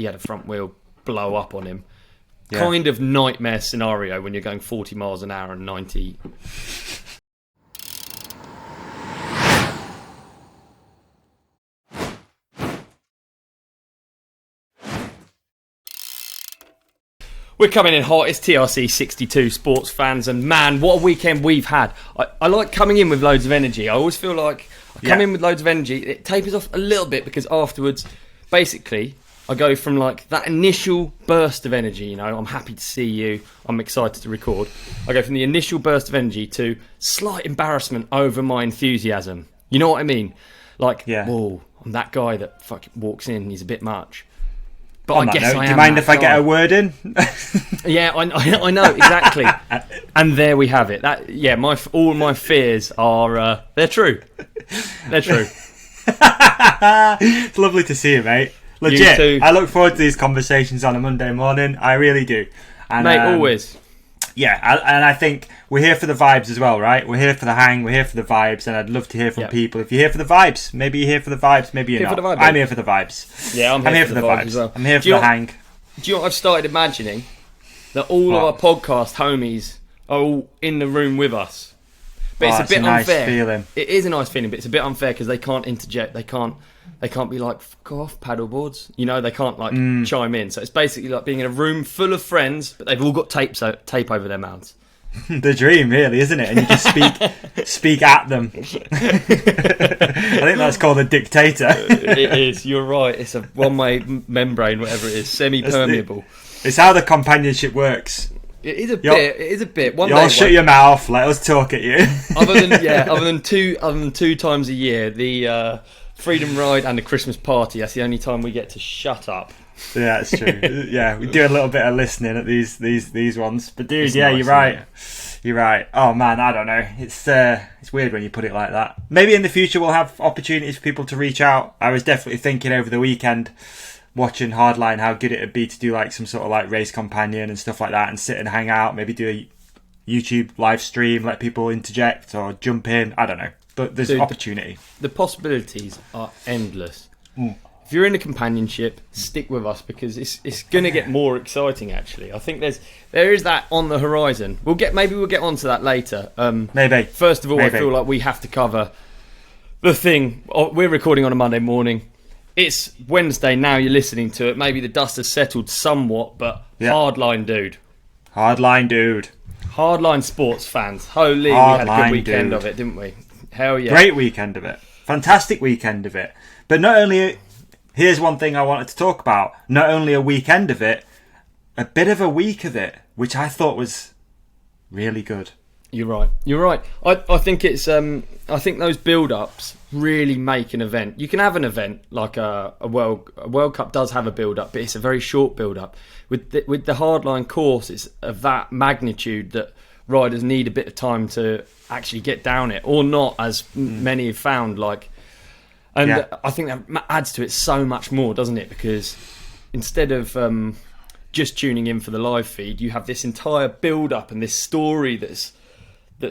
he had a front wheel blow up on him. Yeah. Kind of nightmare scenario when you're going 40 miles an hour and 90. We're coming in hot. It's TRC 62 sports fans, and man, what a weekend we've had. I like coming in with loads of energy. I always feel like I come in with loads of energy. It tapers off a little bit because afterwards, basically, I go from like that initial burst of energy, you know, I'm happy to see you, I'm excited to record. I go from the initial burst of energy to slight embarrassment over my enthusiasm. You know what I mean? Like, whoa, I'm that guy that fucking walks in, he's a bit much. But I guess I am. Do you mind if I get a word in? Yeah, I know exactly. And there we have it. All my fears are they're true. They're true. It's lovely to see you, mate. Legit. You too. I look forward to these conversations on a Monday morning. I really do. And, mate, always. Yeah, and I think we're here for the vibes as well, right? We're here for the hang, we're here for the vibes, and I'd love to hear from people. If you're here for the vibes, maybe you're here for the vibes, maybe you're not. I'm here for the vibes. Yeah, I'm here for the vibes as well. I'm here for the hang. Do you know what I've started imagining? That all of our podcast homies are all in the room with us. But it's a bit unfair. Feeling. It is a nice feeling, but it's a bit unfair because they can't interject. They can't be like, fuck off, paddleboards. You know, they can't like chime in. So it's basically like being in a room full of friends, but they've all got tape over their mouths. The dream, really, isn't it? And you just speak at them. I think that's called a dictator. It is. You're right. It's a one-way membrane, whatever it is, semi-permeable. It's how the companionship works. It is a bit. It is a bit. You'll shut your mouth. Let us talk at you. Other than two times a year, the Freedom Ride and the Christmas party. That's the only time we get to shut up. Yeah, it's true. Yeah, we do a little bit of listening at these ones. But dude, it's nice, you're right. You're right. Oh man, I don't know. It's weird when you put it like that. Maybe in the future we'll have opportunities for people to reach out. I was definitely thinking over the weekend, watching Hardline, how good it'd be to do like some sort of like race companion and stuff like that, and sit and hang out. Maybe do a YouTube live stream, let people interject or jump in. I don't know. But there's opportunity. The possibilities are endless. If you're in a companionship, stick with us because it's going to get more exciting. Actually, I think there is that on the horizon. Maybe we'll get onto that later. Maybe. First of all, I feel like we have to cover the thing. We're recording on a Monday morning. It's Wednesday now. You're listening to it. Maybe the dust has settled somewhat, but Hardline dude. Hardline sports fans. Holy, we had a good weekend of it, didn't we? Hell yeah. Great weekend of it. Fantastic weekend of it. But not only... Here's one thing I wanted to talk about. Not only a weekend of it, a bit of a week of it, which I thought was really good. You're right. I think it's... I think those build-ups really make an event. You can have an event like a World Cup does have a build-up, but it's a very short build-up. With the Hardline course, it's of that magnitude that riders need a bit of time to actually get down it, or not, as many have found. I think that adds to it so much more, doesn't it? Because instead of just tuning in for the live feed, you have this entire build-up and this story that's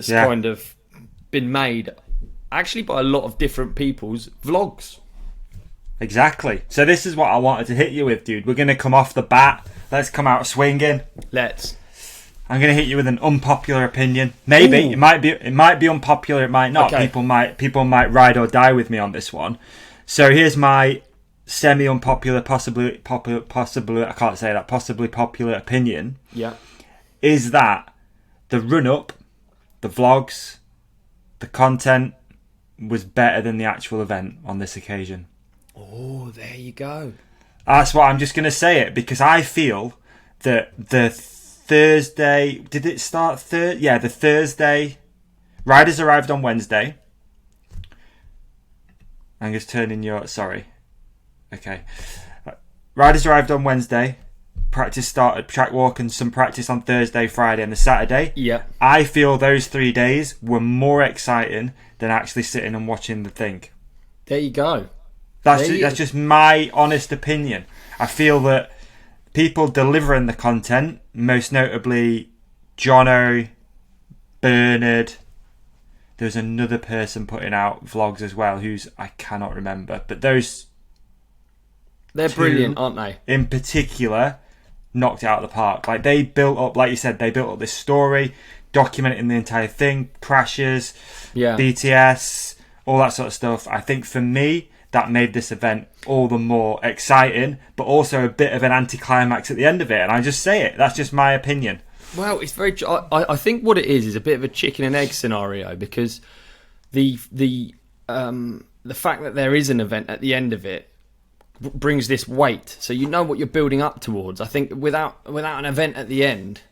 kind of been made actually by a lot of different people's vlogs. Exactly. So this is what I wanted to hit you with, dude. We're going to come off the bat. Let's come out swinging. I'm going to hit you with an unpopular opinion. Maybe. Ooh. It might be unpopular, it might not. Okay. People might ride or die with me on this one. So here's my semi-unpopular, possibly I can't say that, possibly popular opinion. Yeah. Is that the run-up, the vlogs, the content was better than the actual event on this occasion. Oh, there you go. That's why I'm just going to say it, because I feel that the Thursday... Did it start the Thursday... Riders arrived on Wednesday. I'm just turning your... Sorry. Okay. Riders arrived on Wednesday. Practice started, track walk and some practice on Thursday, Friday and the Saturday. Yeah. I feel those 3 days were more exciting than actually sitting and watching the thing. There you go. That's just my honest opinion. I feel that people delivering the content, most notably Jono, Bernard, there's another person putting out vlogs as well whose I cannot remember, but those They're brilliant, aren't they? In particular, knocked it out of the park. Like, they built up, like you said, they built up this story, documenting the entire thing, crashes, BTS, all that sort of stuff. I think for me, that made this event all the more exciting, but also a bit of an anticlimax at the end of it. And I just say it. That's just my opinion. Well, it's very. I think what it is a bit of a chicken and egg scenario, because the fact that there is an event at the end of it brings this weight, so you know what you're building up towards. I think without an event at the end,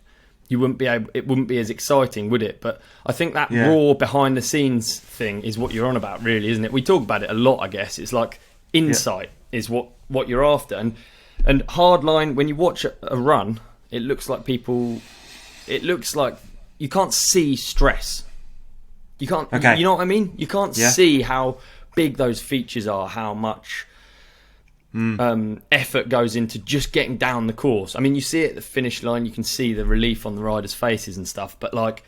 you wouldn't be able. It wouldn't be as exciting, would it? But I think that raw behind the scenes thing is what you're on about, really, isn't it? We talk about it a lot, I guess. It's like insight is what you're after, and Hardline. When you watch a run, it looks like people. It looks like you can't see stress. You can't. Okay. You know what I mean? You can't see how big those features are. How much effort goes into just getting down the course. I mean, you see it at the finish line. You can see the relief on the riders' faces and stuff. But like,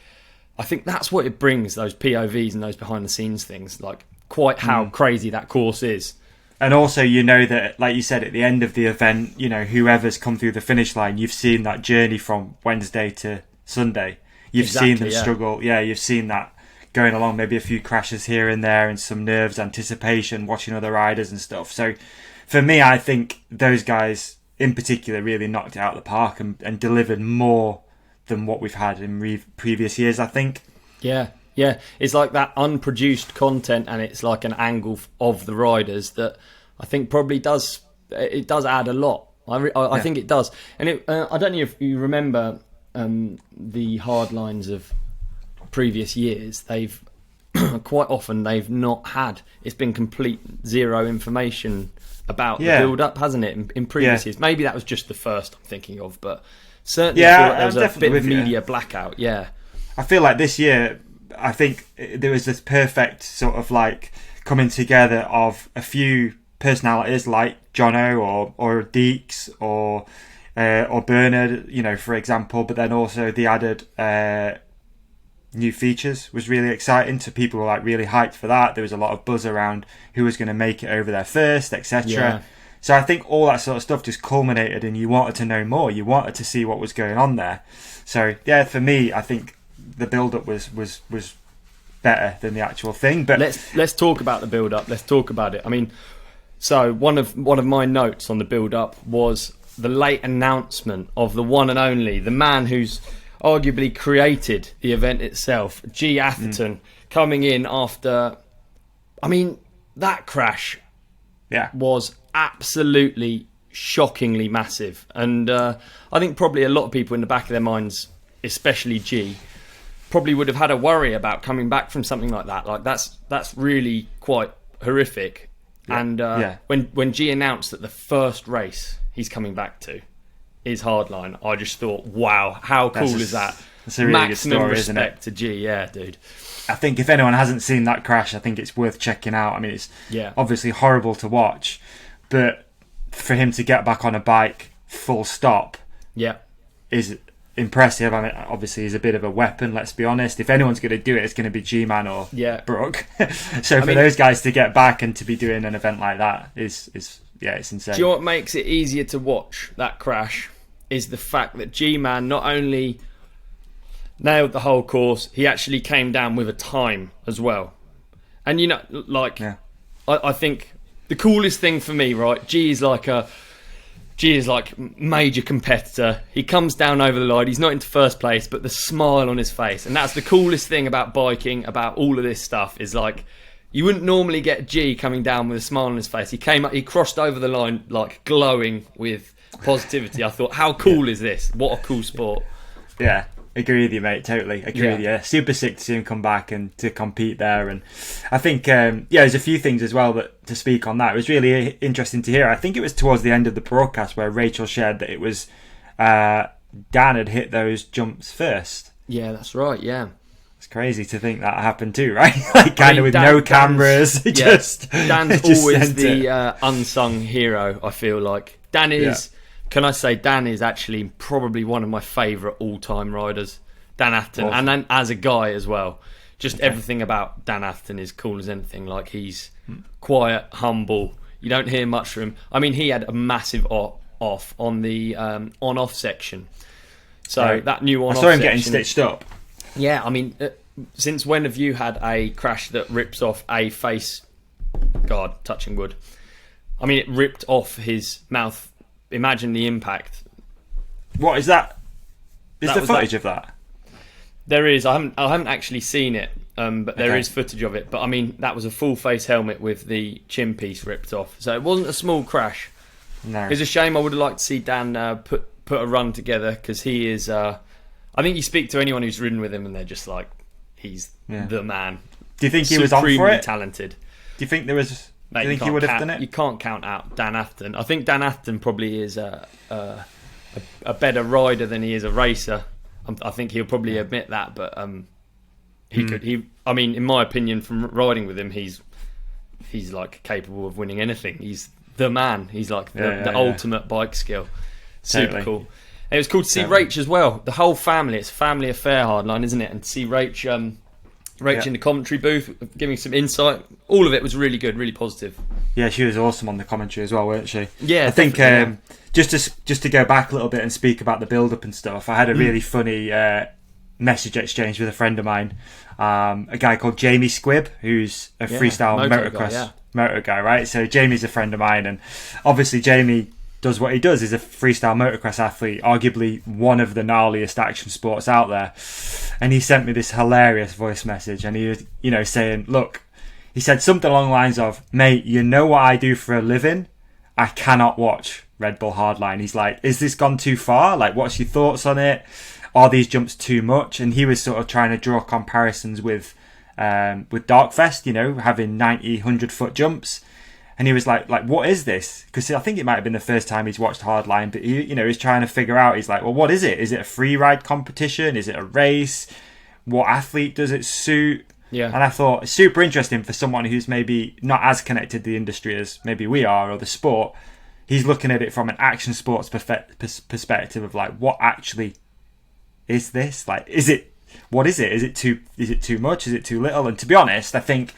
I think that's what it brings. Those POVs and those behind the scenes things. Like, quite how crazy that course is. And also, you know that, like you said, at the end of the event, you know, whoever's come through the finish line, you've seen that journey from Wednesday to Sunday. You've seen them struggle. Yeah, you've seen that going along, maybe a few crashes here and there and some nerves, anticipation, watching other riders and stuff. So for me, I think those guys in particular really knocked it out of the park and delivered more than what we've had in previous years, I think. Yeah. It's like that unproduced content, and it's like an angle of the riders that I think probably does add a lot. I think it does. And I don't know if you remember the hard lines of previous years. They've quite often not had. It's been complete zero information about the build-up, hasn't it? In previous years, maybe that was just the first I'm thinking of, but certainly feel like there was a bit of media blackout. Yeah, I feel like this year, I think there was this perfect sort of like coming together of a few personalities like Jono or Deeks or Bernard, you know, for example, but then also the added new features was really exciting. So people were like really hyped for that. There was a lot of buzz around who was going to make it over there first, etc. Yeah. So I think all that sort of stuff just culminated, and you wanted to know more. You wanted to see what was going on there. So yeah, for me, I think the build-up was better than the actual thing. But let's talk about the build-up. Let's talk about it. I mean, so one of my notes on the build-up was the late announcement of the one and only, the man who's arguably created the event itself, G. Atherton, coming in after. I mean, that crash was absolutely shockingly massive, and I think probably a lot of people in the back of their minds, especially G, probably would have had a worry about coming back from something like that. Like that's really quite horrific. Yeah. And when G announced that the first race he's coming back to is Hardline, I just thought, wow, how cool is that? That's a really Maximum good story, respect isn't it? to G, yeah, dude. I think if anyone hasn't seen that crash, I think it's worth checking out. I mean, it's obviously horrible to watch, but for him to get back on a bike full stop is impressive. I mean, obviously he's a bit of a weapon, let's be honest. If anyone's going to do it, it's going to be G-Man or Brooke. So for those guys to get back and to be doing an event like that is it's insane. Do you know what makes it easier to watch that crash is the fact that G-Man not only nailed the whole course, he actually came down with a time as well. And you know, like I think the coolest thing for me, right, G is like major competitor. He comes down over the line. He's not into first place, but the smile on his face. And that's the coolest thing about biking, about all of this stuff, is like, you wouldn't normally get G coming down with a smile on his face. He came up, he crossed over the line like glowing with positivity. I thought, how cool is this? What a cool sport. Yeah, agree with you, mate. Totally agree with you. Super sick to see him come back and to compete there. And I think, there's a few things as well that to speak on that. It was really interesting to hear. I think it was towards the end of the broadcast where Rachel shared that it was Dan had hit those jumps first. Yeah, that's right. Yeah. It's crazy to think that happened too, right? Like kind of with no cameras. Dan's always the unsung hero, I feel like. Dan is, can I say, Dan is actually probably one of my favourite all-time riders. Dan Atherton. Awesome. And then as a guy as well. Just everything about Dan Atherton is cool as anything. Like, he's quiet, humble. You don't hear much from him. I mean, he had a massive off on the on-off section. So that new on-off I saw him section, getting stitched up. Yeah, I mean, since when have you had a crash that rips off a face guard, touching wood? I mean, it ripped off his mouth. Imagine the impact. What is that? Is there footage of that? There is. I haven't actually seen it, but there is footage of it. But I mean, that was a full face helmet with the chin piece ripped off. So it wasn't a small crash. No. It's a shame. I would have liked to see Dan put a run together, because he is. I think you speak to anyone who's ridden with him, and they're just like, he's the man. Do you think he was on for it? Talented. Do you think there was? Mate, do you think he would have done it? You can't count out Dan Atherton. I think Dan Atherton probably is a better rider than he is a racer. I think he'll probably admit that, but he could. I mean, in my opinion, from riding with him, he's like capable of winning anything. He's the man. He's like the ultimate bike skill. Super cool. And it was cool to see Rach as well. The whole family. It's a family affair, Hardline, isn't it? And to see Rach in the commentary booth, giving some insight. All of it was really good, really positive. Yeah, she was awesome on the commentary as well, weren't she? Yeah, I think just to go back a little bit and speak about the build-up and stuff, I had a really funny message exchange with a friend of mine, a guy called Jamie Squibb, who's a freestyle motocross motor guy, right? So Jamie's a friend of mine, and obviously Jamie does what he does. He's a freestyle motocross athlete, arguably one of the gnarliest action sports out there. And he sent me this hilarious voice message, and he was, saying, look, he said something along the lines of, mate, you know what I do for a living? I cannot watch Red Bull Hardline. He's like, is this gone too far? Like, what's your thoughts on it? Are these jumps too much? And he was sort of trying to draw comparisons with Darkfest, having 90, 100-foot jumps. And he was like, what is this? Because I think it might have been the first time he's watched Hardline, but he's trying to figure out. He's like, well, what is it? Is it a free ride competition? Is it a race? What athlete does it suit? Yeah. And I thought it's super interesting for someone who's maybe not as connected to the industry as maybe we are, or the sport. He's looking at it from an action sports perspective of like, what actually is this? Like, what is it? Is it too much? Is it too little? And to be honest, I think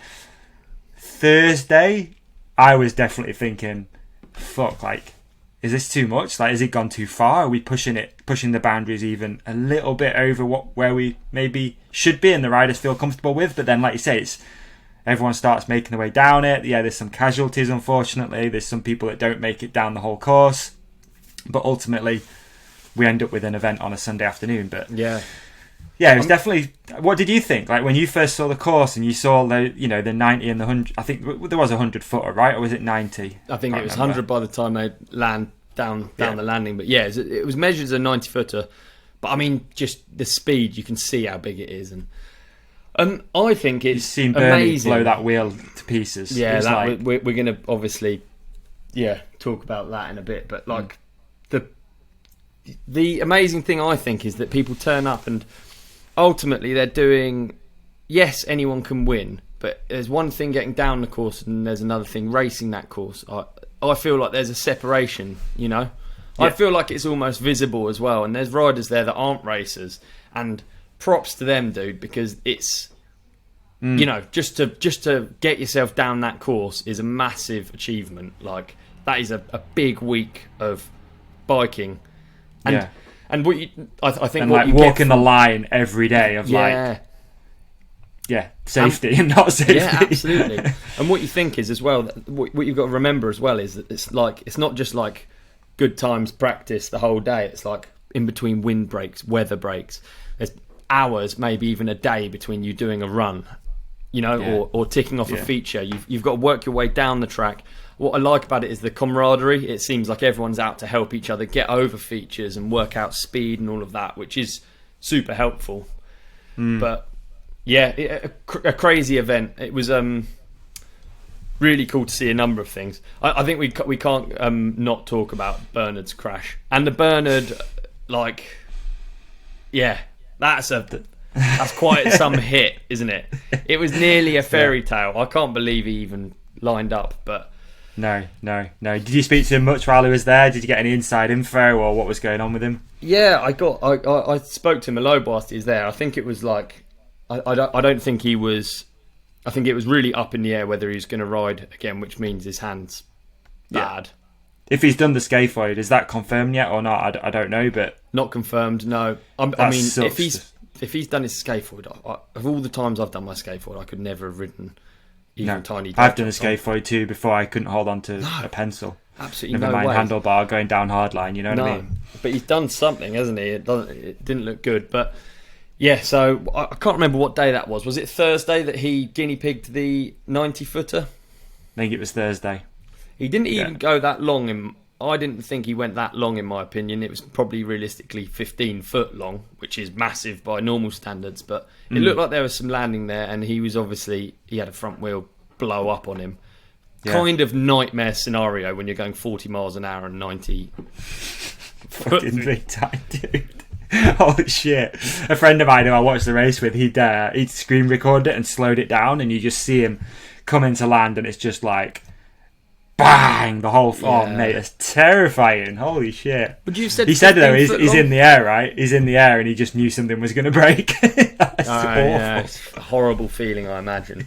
Thursday, I was definitely thinking, fuck, like, is this too much? Like, has it gone too far? Are we pushing the boundaries even a little bit over where we maybe should be and the riders feel comfortable with? But then, like you say, everyone starts making their way down it. Yeah, there's some casualties, unfortunately. There's some people that don't make it down the whole course. But ultimately, we end up with an event on a Sunday afternoon. But yeah, it was definitely. What did you think? Like when you first saw the course and you saw the 90 and the 100. I think there was a 100-footer, right? Or was it 90? I think it was 100 by the time they land down the landing. But yeah, it was measured as a 90-footer. But I mean, just the speed, you can see how big it is, and I think it's You've seen amazing. Beney blow that wheel to pieces. Yeah, we're going to obviously talk about that in a bit. But like the amazing thing I think is that people turn up and ultimately they're doing, yes, anyone can win, but there's one thing getting down the course and there's another thing racing that course. I feel like there's a separation, I feel like it's almost visible as well, and there's riders there that aren't racers, and props to them, dude, because it's just to get yourself down that course is a massive achievement. Like, that is a big week of biking, and what I think, and what like you walking the line every day of safety and not safety. Yeah, absolutely. And what you think is as well, what you've got to remember as well is that it's not just like good times practice the whole day. It's like in between wind breaks, weather breaks. There's hours, maybe even a day between you doing a run, or ticking off a feature. You've got to work your way down the track. What I like about it is the camaraderie. It seems like everyone's out to help each other get over features and work out speed and all of that, which is super helpful. But yeah, a crazy event. It was really cool to see a number of things. I think we can't not talk about Bernard's crash, and the Bernard, that's quite some hit, isn't it? It was nearly a fairy tale. I can't believe he even lined up, but. No. Did you speak to him much while he was there? Did you get any inside info or what was going on with him? Yeah, I spoke to him a low whilst he was there. I think it was like I don't think he was. I think it was really up in the air whether he was going to ride again, which means his hands bad. If he's done the scaphoid, is that confirmed yet or not? I don't know, but not confirmed. No, I mean, if he's done his scaphoid, of all the times I've done my scaphoid, I could never have ridden even tiny. I've done a scaphoid too before. I couldn't hold on to a pencil. Absolutely never mind handlebar going down hardline. You know what I mean? But he's done something, hasn't he? It didn't look good, but yeah. So I can't remember what day that was. Was it Thursday that he guinea pigged the 90-footer? I think it was Thursday. He didn't even go that long. I didn't think he went that long, in my opinion. It was probably realistically 15 foot long, which is massive by normal standards. But it looked like there was some landing there, and he had a front wheel blow up on him. Yeah. Kind of nightmare scenario when you're going 40 miles an hour and 90. Fucking big time, dude. Holy shit. A friend of mine who I watched the race with, he'd screen recorded it and slowed it down, and you just see him come into land, and it's just like bang, the whole oh mate, it's terrifying. Holy shit. But you said he said though he's in the air, right? He's in the air and he just knew something was going to break. That's awful. Yeah, it's a horrible feeling, I imagine.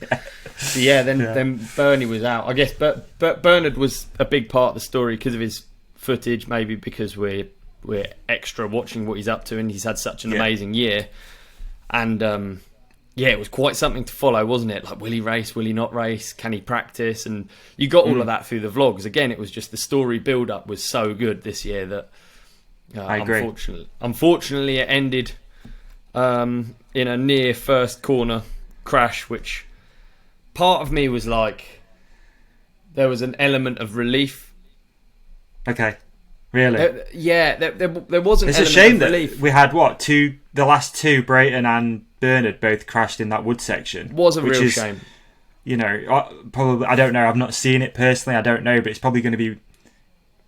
Then Beney was out, I guess. But Bernard was a big part of the story because of his footage, maybe because we're extra watching what he's up to, and he's had such an amazing year. And it was quite something to follow, wasn't it? Like, will he race? Will he not race? Can he practice? And you got all of that through the vlogs. Again, it was just the story build-up was so good this year that I agree. Unfortunately, it ended in a near first corner crash, which part of me was like, there was an element of relief. Okay. Really? There wasn't. It's a shame that we had the last two, Brayton and Bernard, both crashed in that wood section. It was a real shame. You know, probably, I don't know. I've not seen it personally. I don't know, but it's probably going to be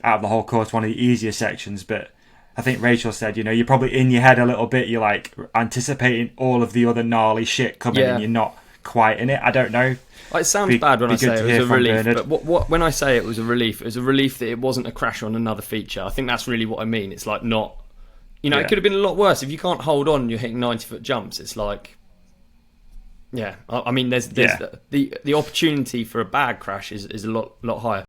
out of the whole course one of the easier sections. But I think Rachel said, you know, you're probably in your head a little bit. You're like anticipating all of the other gnarly shit coming, and you're not quite in it. I don't know. It sounds bad when I say it was a relief, Bernard. But when I say it was a relief that it wasn't a crash on another feature. I think that's really what I mean. It's like not, you know, it could have been a lot worse. If you can't hold on and you're hitting 90-foot jumps, it's like, I mean, there's the opportunity for a bad crash is a lot higher.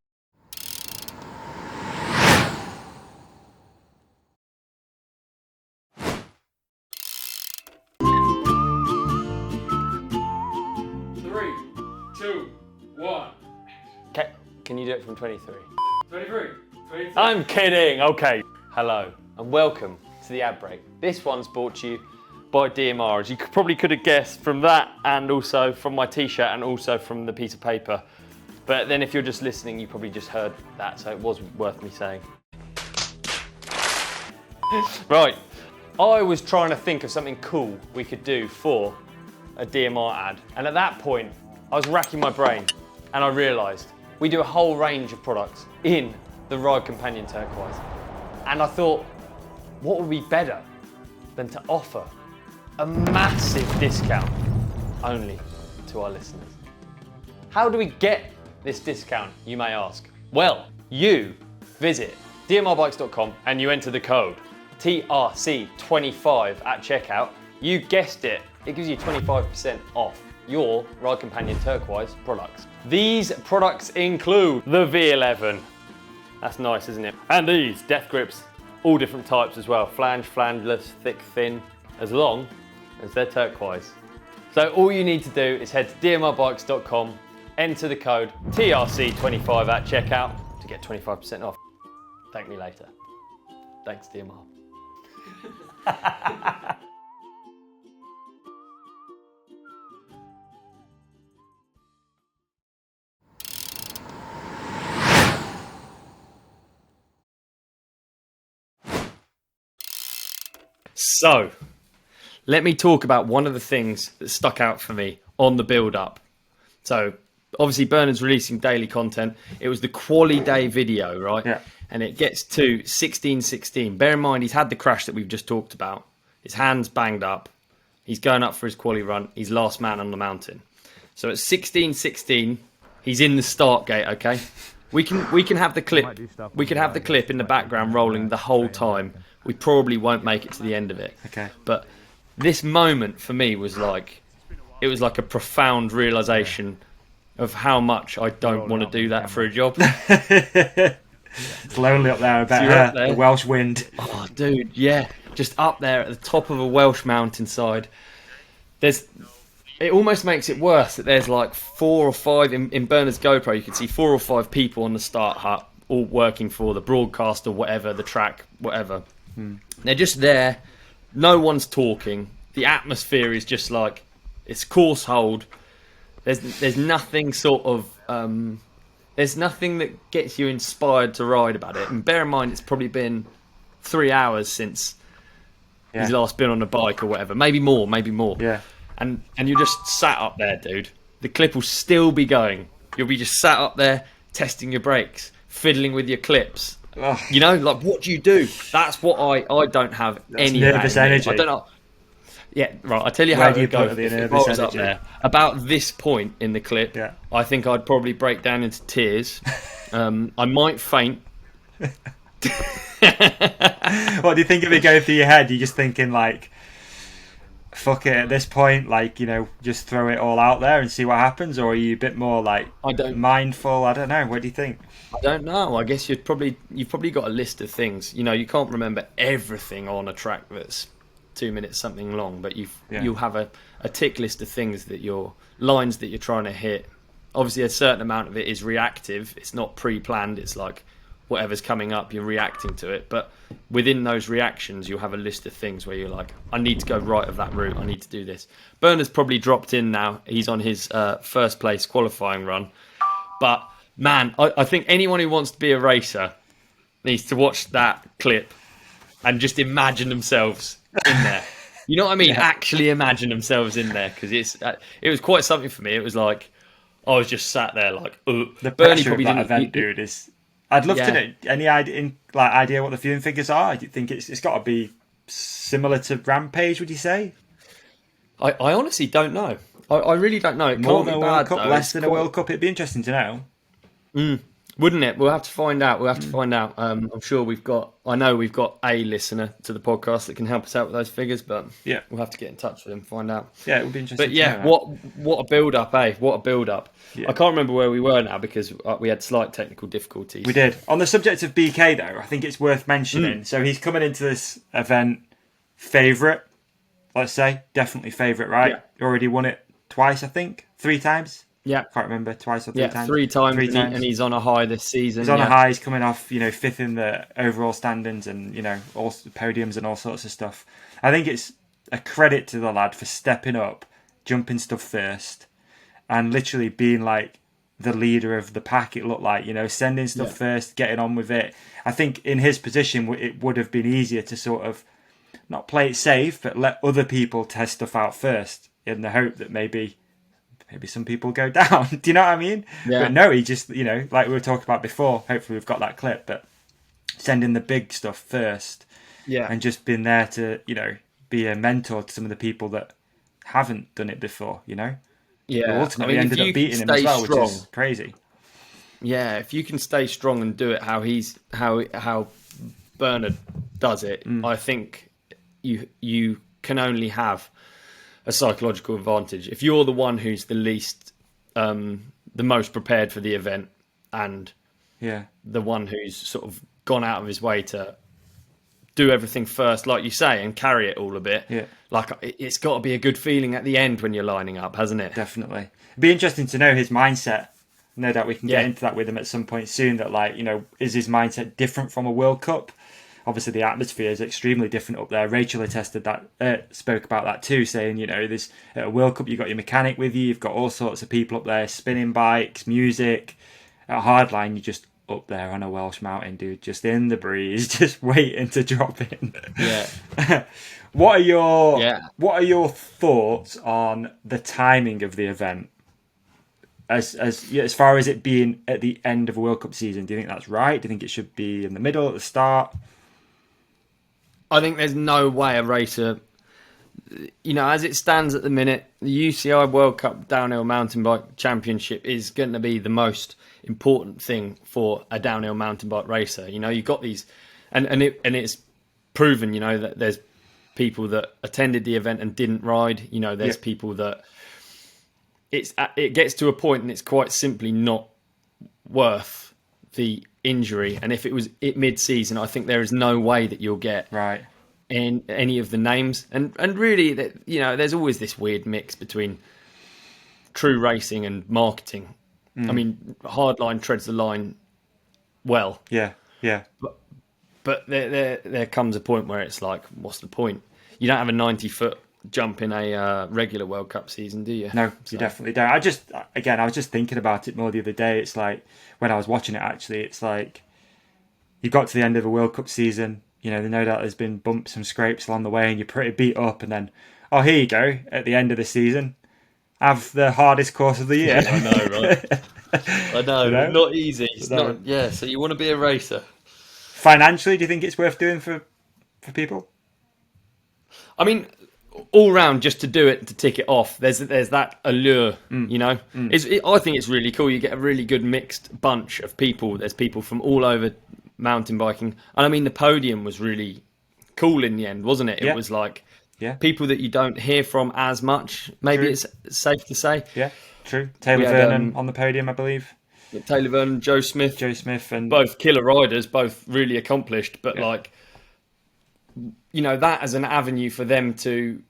Can you do it from 23? 23. I'm kidding. Okay. Hello and welcome to the ad break. This one's brought to you by DMR, as you probably could have guessed from that, and also from my t-shirt, and also from the piece of paper. But then if you're just listening, you probably just heard that, so it was worth me saying. Right. I was trying to think of something cool we could do for a DMR ad, and at that point, I was racking my brain, and I realised we do a whole range of products in the Ride Companion Turquoise. And I thought, what would be better than to offer a massive discount only to our listeners? How do we get this discount, you may ask? Well, you visit dmrbikes.com and you enter the code TRC25 at checkout. You guessed it, it gives you 25% off your Ride Companion Turquoise products. These products include the V11. That's nice, isn't it? And these death grips, all different types as well. Flange, flangeless, thick, thin, as long as they're turquoise. So all you need to do is head to dmrbikes.com, enter the code TRC25 at checkout to get 25% off. Thank me later. Thanks, DMR. So, let me talk about one of the things that stuck out for me on the build-up. So, obviously, Bernard's releasing daily content. It was the quali day video, right? Yeah. And it gets to 16:16. Bear in mind, he's had the crash that we've just talked about. His hand's banged up. He's going up for his quali run. He's last man on the mountain. So, at 16:16, he's in the start gate, okay? We can have the clip. We can have the clip in the background rolling the whole time. We probably won't make it to the end of it. Okay. But this moment for me was like, it was like a profound realization of how much I don't want to do that for a job. It's lonely up there. I bet the Welsh wind. Oh, dude, yeah, just up there at the top of a Welsh mountainside. It almost makes it worse that there's like 4 or 5 in Bernard's GoPro. You can see 4 or 5 people on the start hut, all working for the broadcast or whatever, the track, whatever. They're just there. No one's talking. The atmosphere is just like it's course hold. There's nothing sort of there's nothing that gets you inspired to ride about it. And bear in mind, it's probably been 3 hours since he's last been on a bike or whatever. Maybe more. Yeah. And you're just sat up there, dude. The clip will still be going. You'll be just sat up there testing your brakes, fiddling with your clips. Ugh. You know, like what do you do? That's what I don't have any nervous energy. I don't know. Yeah, right. I tell you Where how do you it would put go. the If nervous I was up energy? there about this point in the clip, I think I'd probably break down into tears. I might faint. What do you think of it going through your head? You're just thinking like, fuck it at this point, like, you know, just throw it all out there and see what happens, or are you a bit more like mindful? I don't know. What do you think? I don't know. I guess you've probably got a list of things. You know, you can't remember everything on a track that's 2 minutes something long, but you'll have a tick list of things that your lines that you're trying to hit. Obviously, a certain amount of it is reactive. It's not pre-planned. It's like whatever's coming up, you're reacting to it. But within those reactions, you'll have a list of things where you're like, I need to go right of that route. I need to do this. Bernard's probably dropped in now. He's on his first place qualifying run. But man, I think anyone who wants to be a racer needs to watch that clip and just imagine themselves in there. You know what I mean? Actually imagine themselves in there, because it was quite something for me. It was like I was just sat there like, the pressure of that event, dude, is. I'd love to know any idea what the viewing figures are. Do you think it's got to be similar to Rampage? Would you say? I honestly don't know. I really don't know. It More can't than be a World bad, Cup, though. less than a World Cup. It'd be interesting to know. Wouldn't it? We'll have to find out. I'm sure we've got a listener to the podcast that can help us out with those figures, but we'll have to get in touch with him and find out. Yeah, it would be interesting. But yeah, what a build up, eh? What a build up. Yeah. I can't remember where we were now because we had slight technical difficulties. We did. On the subject of BK though, I think it's worth mentioning. So he's coming into this event favourite, let's say, definitely favourite, right? Yeah. Already won it twice, I think, 3 times. Yeah, can't remember, twice or 3 times. 3 times, and he's on a high this season. He's on a high. He's coming off, 5th in the overall standings, and all podiums and all sorts of stuff. I think it's a credit to the lad for stepping up, jumping stuff first, and literally being like the leader of the pack. It looked like, sending stuff first, getting on with it. I think in his position, it would have been easier to sort of not play it safe, but let other people test stuff out first, in the hope that maybe some people go down. Do you know what I mean? Yeah. But no, he just, like we were talking about before, hopefully we've got that clip, but sending the big stuff first. Yeah. And just being there to, be a mentor to some of the people that haven't done it before, Yeah. Who ultimately ended up beating him as well, strong, which is crazy. Yeah, if you can stay strong and do it how Bernard does it, I think you can only have a psychological advantage. If you're the one who's the least, the most prepared for the event, and the one who's sort of gone out of his way to do everything first, like you say, and carry it all a bit. Yeah. Like, it's got to be a good feeling at the end when you're lining up, hasn't it? Definitely. It'd be interesting to know his mindset. No doubt we can get into that with him at some point soon. That, is his mindset different from a World Cup? Obviously, the atmosphere is extremely different up there. Rachel attested that, spoke about that too, saying, there's at a World Cup, you've got your mechanic with you, you've got all sorts of people up there, spinning bikes, music. At Hardline, you're just up there on a Welsh mountain, dude, just in the breeze, just waiting to drop in. Yeah. What are your thoughts on the timing of the event? As far as it being at the end of a World Cup season, do you think that's right? Do you think it should be in the middle, at the start? I think there's no way a racer, as it stands at the minute, the UCI World Cup Downhill Mountain Bike Championship is going to be the most important thing for a downhill mountain bike racer. You've got these, and it's proven, that there's people that attended the event and didn't ride. There's people that it gets to a point and it's quite simply not worth the injury. And if it was mid-season, I think there is no way that you'll get right in any of the names. And really, there's always this weird mix between true racing and marketing. I mean, Hardline treads the line well. Yeah. But there comes a point where it's like, what's the point? You don't have a 90-foot jump in a regular World Cup season, do you? No, you definitely don't. I was just thinking about it more the other day. It's like, when I was watching it, actually, it's like, you got to the end of a World Cup season, no doubt there's been bumps and scrapes along the way, and you're pretty beat up, and then, oh, here you go, at the end of the season, have the hardest course of the year. I know, right? I know, not easy. It's not, so you want to be a racer. Financially, do you think it's worth doing for people? I mean, all round, just to do it, to tick it off, there's that allure, I think it's really cool. You get a really good mixed bunch of people. There's people from all over mountain biking. And I mean, the podium was really cool in the end, wasn't it? It was like people that you don't hear from as much. Maybe It's safe to say. Yeah, true. Taylor Vernon on the podium, I believe. Taylor Vernon, Joe Smith. And both killer riders, both really accomplished, but that as an avenue for them to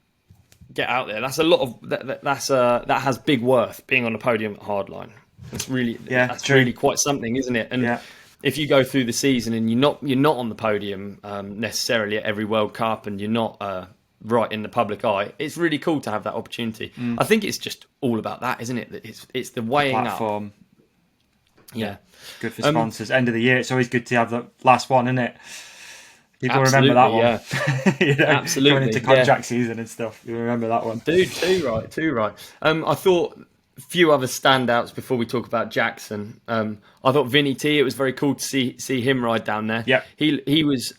get out there. That's a lot of that has big worth, being on the podium at Hardline. That's really quite something, isn't it? And if you go through the season and you're not on the podium necessarily at every World Cup, and you're not right in the public eye, it's really cool to have that opportunity. I think it's just all about that, isn't it? That it's the weighing platform. Up. Yeah. Good for sponsors. End of the year, it's always good to have the last one, isn't it? People remember that one. Yeah. Absolutely. Going into contract season and stuff. You remember that one. Dude, too right. I thought a few other standouts before we talk about Jackson. I thought Vinny T, it was very cool to see him ride down there. Yeah. He was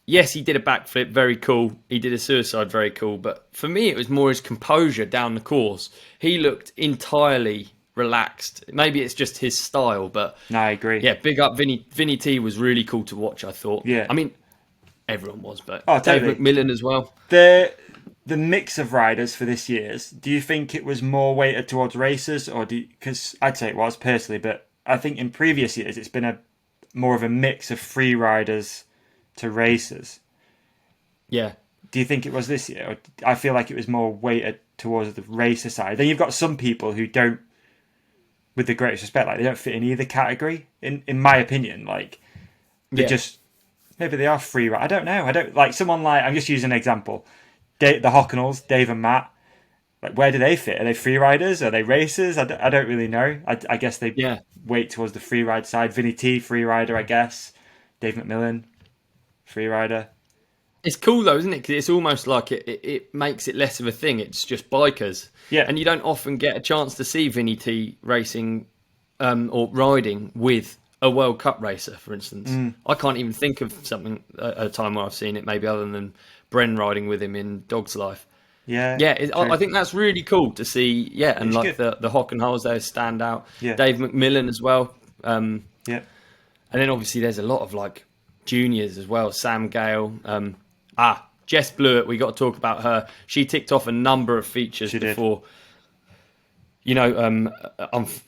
yes, he did a backflip, very cool. He did a suicide, very cool. But for me, it was more his composure down the course. He looked entirely relaxed. Maybe it's just his style, but no, I agree. Yeah, big up Vinny T was really cool to watch, I thought. Yeah. I mean, everyone was, but totally. Dave McMillan as well. The mix of riders for this year's, do you think it was more weighted towards racers, or because I'd say it was personally, but I think in previous years it's been more of a mix of free riders to racers. Yeah. Do you think it was this year? Or I feel like it was more weighted towards the racer side. Then you've got some people who don't, with the greatest respect, like they don't fit in either category. In my opinion, like they just maybe they are free. I don't know. I don't like someone like, I'm just using an example. The Hockenalls, Dave and Matt. Like, where do they fit? Are they free riders? Are they racers? I don't really know. I guess they weight towards the free ride side. Vinny T, free rider, I guess. Dave McMillan, free rider. It's cool though, isn't it? Because it's almost like it makes it less of a thing. It's just bikers. Yeah. And you don't often get a chance to see Vinny T racing or riding with a World Cup racer, for instance. I can't even think of a time where I've seen it, maybe other than Bren riding with him in Dog's Life. Yeah, I think that's really cool to see. Yeah, and like the Hockenhalls there stand out. Yeah. Dave McMillan as well. And then obviously there's a lot of like juniors as well. Sam Gale. Jess Blewett. We got to talk about her. She ticked off a number of features before. You know,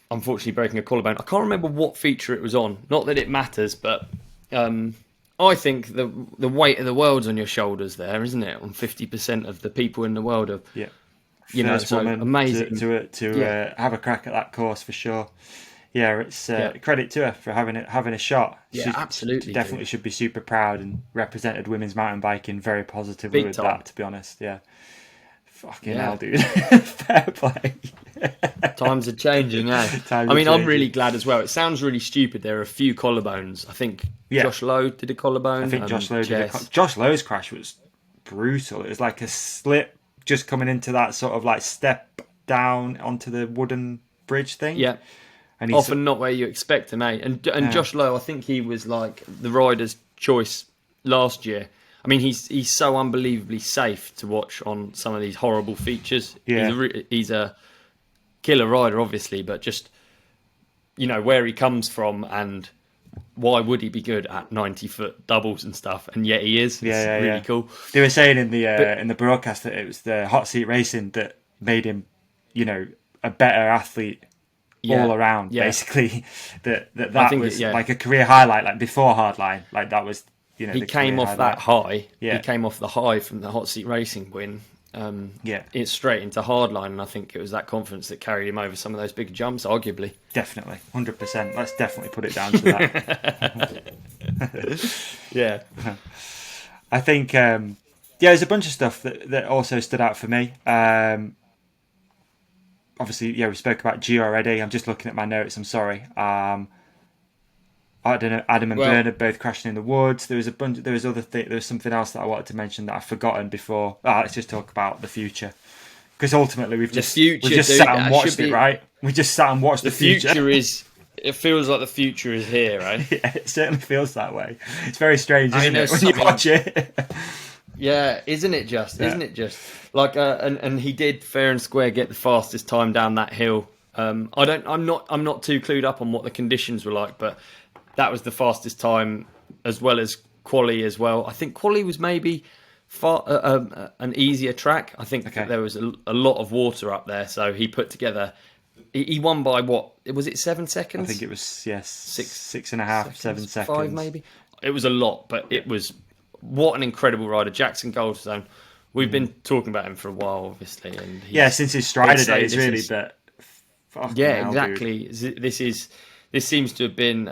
unfortunately breaking a collarbone. I can't remember what feature it was on. Not that it matters, but I think the weight of the world's on your shoulders there, isn't it? On 50% of the people in the world of First woman amazing to have a crack at that course for sure. Yeah, it's credit to her for having a shot. Yeah, absolutely. Definitely should be super proud and represented women's mountain biking very positively with that. To be honest, fucking hell, dude. Fair play. Times are changing, I'm really glad as well. It sounds really stupid. There are a few collarbones. I think Josh Lowe did a collarbone. I think Josh Lowe did. Josh Lowe's crash was brutal. It was like a slip just coming into that sort of like step down onto the wooden bridge thing. Yeah. And often not where you expect him, And Josh Lowe, I think he was like the rider's choice last year. I mean, he's so unbelievably safe to watch on some of these horrible features. Yeah. He's a killer rider, obviously, but just, where he comes from and why would he be good at 90-foot doubles and stuff? And yet he is. It's really cool. They were saying in the broadcast that it was the hot seat racing that made him, a better athlete all around. Basically, that was like a career highlight. Like before Hardline, like that was he came off that high. He came off the high from the Hot Seat Racing win. It's straight into Hardline, and I think it was that confidence that carried him over some of those big jumps, arguably. Definitely, 100%. Let's definitely put it down to that. I think there's a bunch of stuff that also stood out for me. Obviously, we spoke about G already. I'm just looking at my notes. I'm sorry. I don't know. Adam and Bernard both crashing in the woods. There was a bunch. There was something else that I wanted to mention that I've forgotten before. Let's just talk about the future, because ultimately we just sat and watched it, right? We just sat and watched the future. It feels like the future is here, right? Yeah, it certainly feels that way. It's very strange, isn't it, when you watch it? Yeah, isn't it just? Isn't it just like? And he did fair and square get the fastest time down that hill. I'm not too clued up on what the conditions were like, but that was the fastest time, as well as quali as well. I think quali was maybe an easier track. I think there was a lot of water up there, so he put together. He won by what? Was it 7 seconds? I think it was 6.5, 7 seconds. 5 maybe. It was a lot, but it was what an incredible rider, Jackson Goldstone. We've been talking about him for a while, obviously, and since his Strider days, really. But exactly. Dude. This seems to have been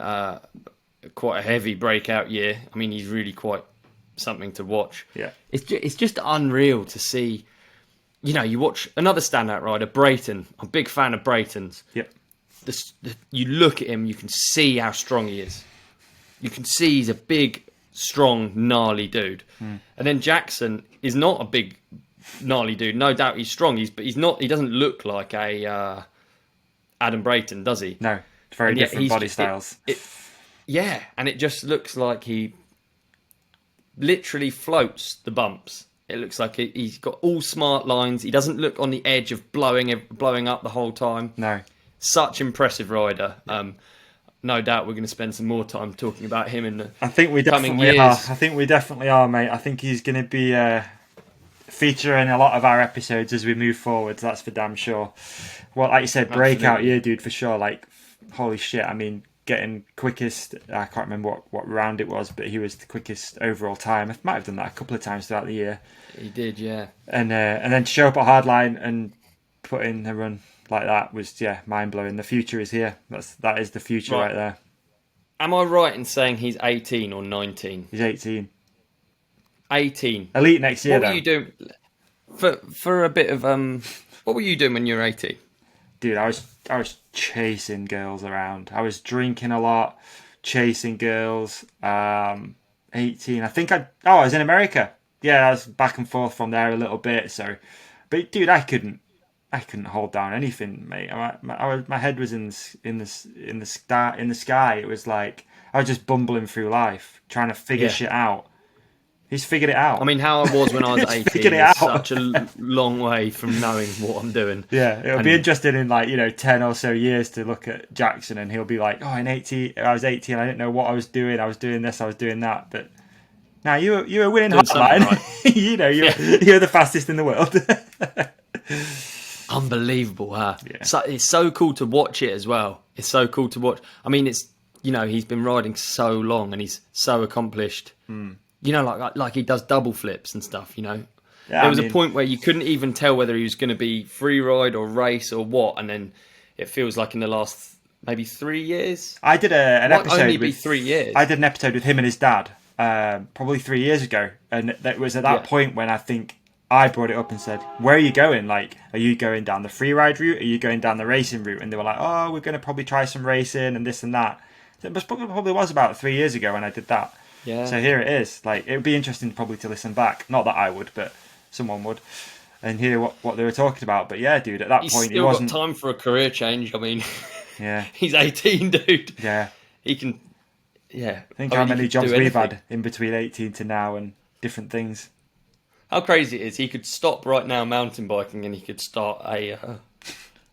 quite a heavy breakout year. I mean, he's really quite something to watch. Yeah, it's just unreal to see. You watch another standout rider, Brayton. I'm a big fan of Brayton's. Yep. You look at him, you can see how strong he is. You can see he's a big, strong, gnarly dude. And then Jackson is not a big, gnarly dude. No doubt he's strong. But he's not. He doesn't look like a Adam Brayton, does he? No. Very different body styles. And it just looks like he literally floats the bumps. It looks like he's got all smart lines. He doesn't look on the edge of blowing up the whole time. No. Such impressive rider. No doubt we're going to spend some more time talking about him in the coming years. I think we definitely are, mate. I think he's going to be featuring a lot of our episodes as we move forward. That's for damn sure. Well, like you said, breakout year, dude, for sure. Like, holy shit. I mean, getting quickest, I can't remember what round it was, but he was the quickest overall time. I might have done that a couple of times throughout the year. He did, yeah. And then to show up at Hardline and put in a run like that was, mind blowing. The future is here. That is the future right there. Am I right in saying he's 18 or 19? He's 18. 18. Elite next year, What were you doing for a bit of what were you doing when you were 18? Dude, I was chasing girls around. I was drinking a lot, chasing girls. 18. I think I was in America. Yeah, I was back and forth from there a little bit. So, but dude, I couldn't hold down anything, mate. My head was in the sky. It was like I was just bumbling through life, trying to figure shit out. He's figured it out. I mean, how I was when I was 18 is such a long way from knowing what I'm doing. Yeah, it'll be interesting in 10 or so years to look at Jackson and he'll be like, I was 18, I didn't know what I was doing. I was doing this, I was doing that. But now you were winning Hardline. Right. You're the fastest in the world. Unbelievable, huh? Yeah. So, it's so cool to watch it as well. It's so cool to watch. I mean, it's he's been riding so long and he's so accomplished. Like he does double flips and stuff, Yeah, there was a point where you couldn't even tell whether he was going to be free ride or race or what, and then it feels like in the last maybe 3 years. I did an episode. Only be 3 years. I did an episode with him and his dad, probably 3 years ago, and that was at that point when I think I brought it up and said, "Where are you going? Like, are you going down the free ride route? Are you going down the racing route?" And they were like, "Oh, we're going to probably try some racing and this and that." It probably was about 3 years ago when I did that. Yeah. So here it is. Like, it would be interesting probably to listen back. Not that I would, but someone would, and hear what they were talking about. But yeah, dude, at that point, he wasn't. He's still got time for a career change. I mean, yeah, he's 18, dude. Yeah, he can. Yeah, think how many jobs we've had in between 18 to now and different things. How crazy it is! He could stop right now mountain biking, and he could start a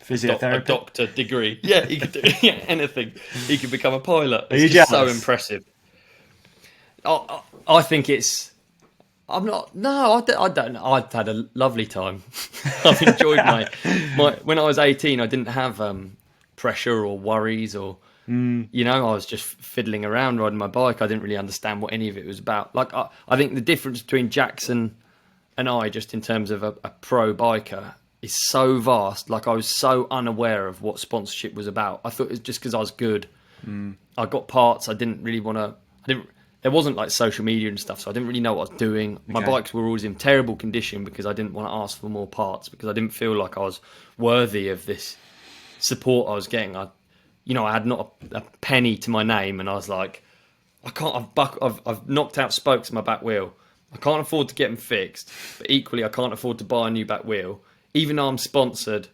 physiotherapy, a doctor degree. Yeah, he could do anything. He could become a pilot. Are you jealous? So impressive. I think it's I'm not. No, I don't know. I've had a lovely time. I've enjoyed my. When I was 18, I didn't have pressure or worries or. You know, I was just fiddling around riding my bike. I didn't really understand what any of it was about. Like, I think the difference between Jackson and I, just in terms of a pro biker, is so vast. Like, I was so unaware of what sponsorship was about. I thought it was just because I was good. I got parts. I didn't really want to. There wasn't like social media and stuff, so I didn't really know what I was doing. My bikes were always in terrible condition because I didn't want to ask for more parts, because I didn't feel like I was worthy of this support I was getting. I had not a penny to my name, and I was like, I can't. I've knocked out spokes in my back wheel. I can't afford to get them fixed, but equally, I can't afford to buy a new back wheel. Even though I'm sponsored,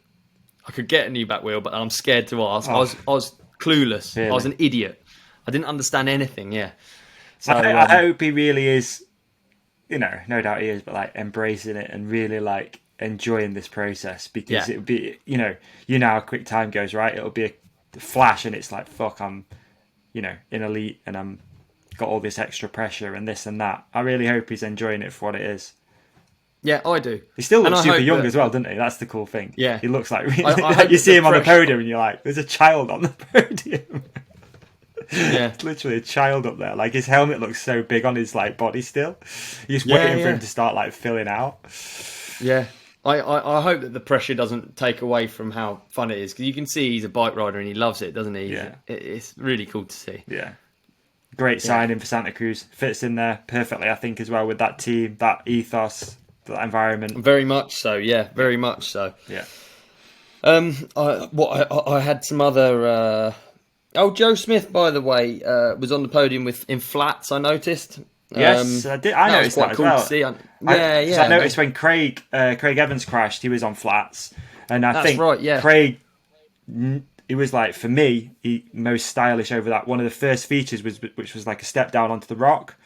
I could get a new back wheel, but I'm scared to ask. I was clueless. Really? I was an idiot. I didn't understand anything. Yeah. So I hope he really is. No doubt he is, but like embracing it and really like enjoying this process, because it would be, how quick time goes, right? It'll be a flash and it's like, fuck, I'm in elite and I'm got all this extra pressure and this and that. I really hope he's enjoying it for what it is. Yeah, I do. He still looks super young as well, doesn't he? That's the cool thing. Yeah, he looks like really, you see him on the podium and you're like, there's a child on the podium. Yeah, it's literally a child up there. Like, his helmet looks so big on his like body still. You're just waiting for him to start like filling out. Yeah. I hope that the pressure doesn't take away from how fun it is, because you can see he's a bike rider and he loves it, doesn't he? Yeah. It's really cool to see. Yeah. Great signing for Santa Cruz. Fits in there perfectly, I think, as well, with that team, that ethos, that environment. Very much so, yeah. Very much so. Yeah. I had some other... Joe Smith, by the way, was on the podium in flats, I noticed. Yes, I did. I noticed that as well. To see. I noticed when Craig Evans crashed, he was on flats, and I think Craig, he was like, for me, most stylish over that. One of the first features which was like a step down onto the rock,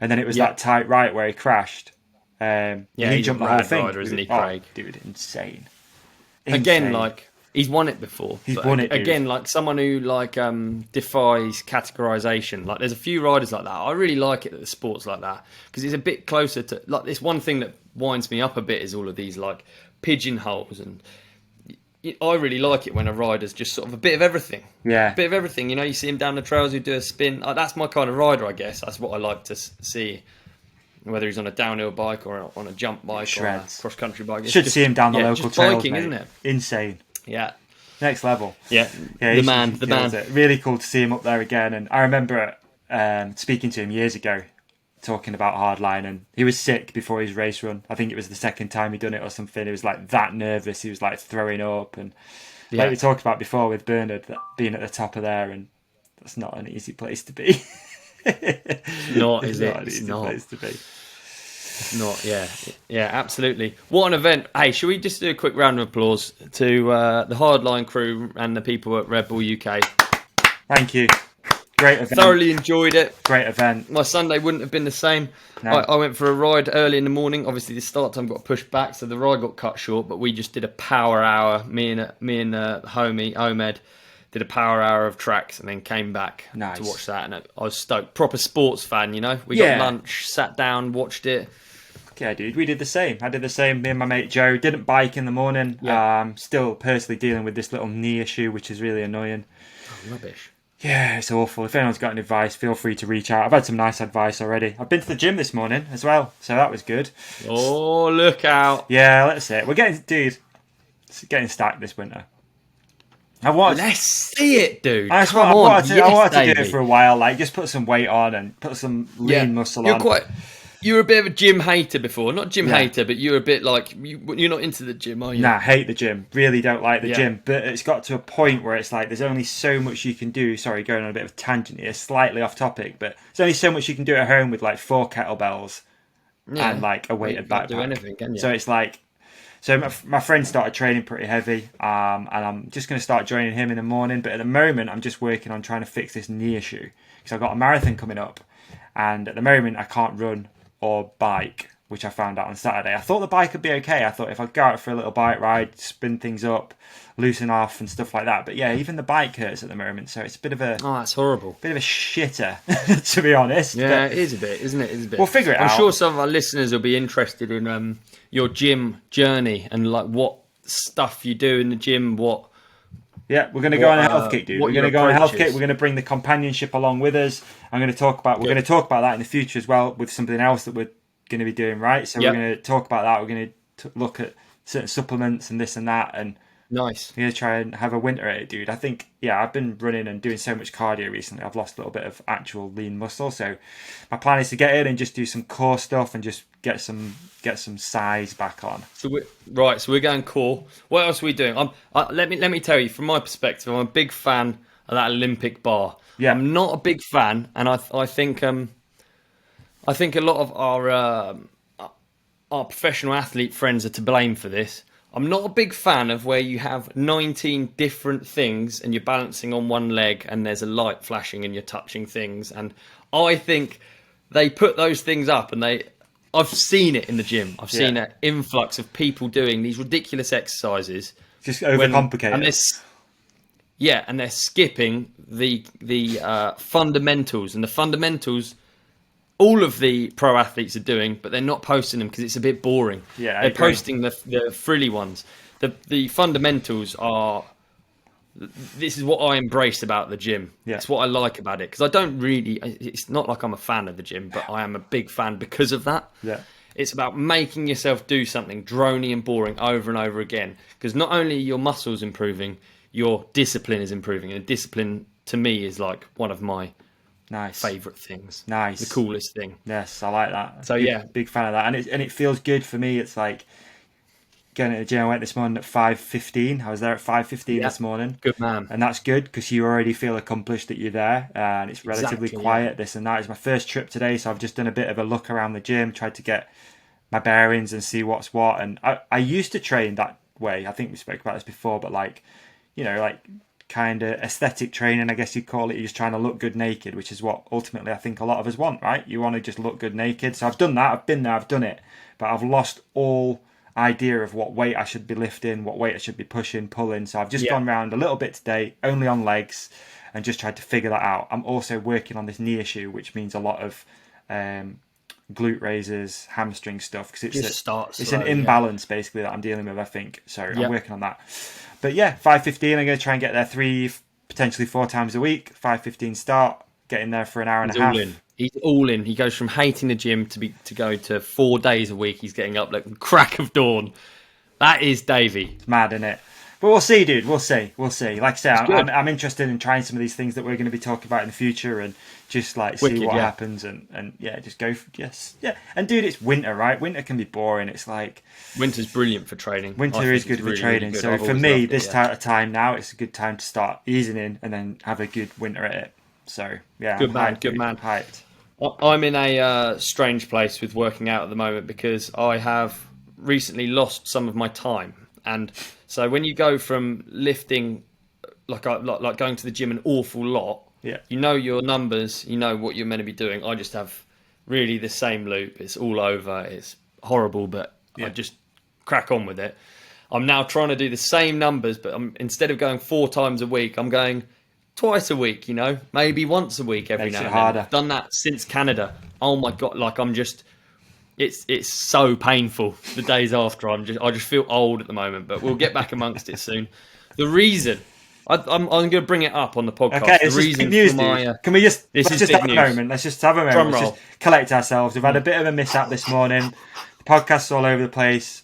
and then it was that tight right where he crashed. He jumped the whole thing. Rider, isn't he, Craig? Dude, insane. Again, like, he's won it before. He's won it, dude. Again, like someone who defies categorization. Like, there's a few riders like that. I really like it that the sport's like that, because it's a bit closer to, like, this one thing that winds me up a bit is all of these like pigeonholes, and I really like it when a rider's just sort of a bit of everything. Yeah, a bit of everything. You see him down the trails who do a spin. That's my kind of rider, I guess. That's what I like to see. Whether he's on a downhill bike or on a jump bike or a cross-country bike. Should see him down the local trails, biking, mate. Isn't it? Insane. Yeah. Next level. Yeah. The man. It. Really cool to see him up there again. And I remember speaking to him years ago, talking about Hardline, and he was sick before his race run. I think it was the second time he'd done it or something. He was like that nervous. He was like throwing up. And like we talked about before with Bernard, that being at the top of there, and that's not an easy place to be. It's not, is it? Not an easy place to be. Not, yeah, absolutely. What an event! Hey, shall we just do a quick round of applause to the Hardline crew and the people at Red Bull UK? Thank you. Great event. Thoroughly enjoyed it. Great event. My Sunday wouldn't have been the same. No. I went for a ride early in the morning. Obviously, the start time got pushed back, so the ride got cut short. But we just did a power hour. Me and homie Omed did a power hour of tracks, and then came back to watch that. And I was stoked. Proper sports fan, We got lunch, sat down, watched it. Yeah, dude, we did the same. I did the same. Me and my mate Joe didn't bike in the morning. Yeah. Still personally dealing with this little knee issue, which is really annoying. Oh, rubbish. Yeah, it's awful. If anyone's got any advice, feel free to reach out. I've had some nice advice already. I've been to the gym this morning as well, so that was good. Oh, look out. Yeah, let's see it. It's getting stacked this winter. Let's see it, dude. I wanted to do it for a while, like just put some weight on and put some lean muscle on. You were a bit of a gym hater before. Not gym hater, but you were a bit like... You're not into the gym, are you? Nah, hate the gym. Really don't like the gym. But it's got to a point where it's like there's only so much you can do. Sorry, going on a bit of a tangent here, slightly off topic, but there's only so much you can do at home with like 4 kettlebells and like a weighted backpack. Do anything, can you? So it's like... So my friend started training pretty heavy, and I'm just going to start joining him in the morning. But at the moment, I'm just working on trying to fix this knee issue, because I've got a marathon coming up, and at the moment I can't run or bike, which I found out on Saturday. I thought the bike would be okay. I thought if I go out for a little bike ride, spin things up, loosen off and stuff like that. But yeah, even the bike hurts at the moment, so it's a bit of a that's horrible. Bit of a shitter, to be honest. Yeah, it is a bit, isn't it? It is a bit. We'll figure it out. I'm sure some of our listeners will be interested in your gym journey and like what stuff you do in the gym. Yeah, we're going to go on a health kick, dude. We're going to go on a health kick. We're going to bring the companionship along with us. We're going to talk about that in the future as well with something else that we're going to be doing, right? So we're going to talk about that. We're going to look at certain supplements and this and that, and nice. We're going to try and have a winter at it, dude. I think, I've been running and doing so much cardio recently. I've lost a little bit of actual lean muscle. So my plan is to get in and just do some core stuff and just get some size back on. So we're going core. What else are we doing? Let me tell you, from my perspective, I'm a big fan of that Olympic bar. Yeah. I'm not a big fan, and I think a lot of our professional athlete friends are to blame for this. I'm not a big fan of where you have 19 different things and you're balancing on one leg and there's a light flashing and you're touching things. And I think they put those things up and I've seen it in the gym. I've seen an influx of people doing these ridiculous exercises. Just overcomplicated. And they're skipping the fundamentals. And the fundamentals, all of the pro athletes are doing, but they're not posting them because it's a bit boring. Yeah, they're posting the frilly ones. The fundamentals are. This is what I embrace about the gym. Yeah. It's what I like about it because I don't really. It's not like I'm a fan of the gym, but I am a big fan because of that. Yeah. It's about making yourself do something drony and boring over and over again because not only are your muscles improving, your discipline is improving, and discipline to me is like one of my favourite things. Nice. The coolest thing. Yes, I like that. So big fan of that. And it feels good for me. It's like going to the gym. I went this morning at 5:15. I was there at 5:15 this morning. Good man. And that's good because you already feel accomplished that you're there. And it's relatively quiet, this and that. It's my first trip today, so I've just done a bit of a look around the gym, tried to get my bearings and see what's what. And I used to train that way. I think we spoke about this before, but kind of aesthetic training, I guess you'd call it. You're just trying to look good naked, which is what ultimately I think a lot of us want, right? You want to just look good naked. So I've done that. I've been there. I've done it. But I've lost all idea of what weight I should be lifting, what weight I should be pushing, pulling. So I've just gone around a little bit today, only on legs, and just tried to figure that out. I'm also working on this knee issue, which means a lot of glute raises, hamstring stuff, because it's an imbalance basically that I'm dealing with, I think. So I'm working on that. But 5:15, I'm going to try and get there 3, potentially 4 times a week. 5:15 start, get in there for an hour and a half. He's all in. He goes from hating the gym to go to 4 days a week. He's getting up like the crack of dawn. That is Davi. It's mad, isn't it? But we'll see, dude. We'll see. Like I say, I'm interested in trying some of these things that we're going to be talking about in the future, and just see what happens, and just go. And dude, it's winter, right? Winter can be boring. It's like winter's brilliant for training. Winter is good for training. Really so for me, this time now, it's a good time to start easing in and then have a good winter at it. So good man. Hyped. I'm in a strange place with working out at the moment because I have recently lost some of my time. And so when you go from lifting, like going to the gym an awful lot, you know your numbers, you know what you're meant to be doing. I just have really the same loop. It's all over. It's horrible, but I just crack on with it. I'm now trying to do the same numbers, but instead of going 4 times a week, I'm going twice a week, maybe once a week every now and then. I've done that since Canada. Oh my God, it's so painful the days after. I just feel old at the moment, but we'll get back amongst it soon. The reason I'm going to bring it up on the podcast. Okay, this is big news, dude. Can we just have a moment? Let's just have a moment. Let's just collect ourselves. We've had a bit of a mishap this morning. The podcast's all over the place,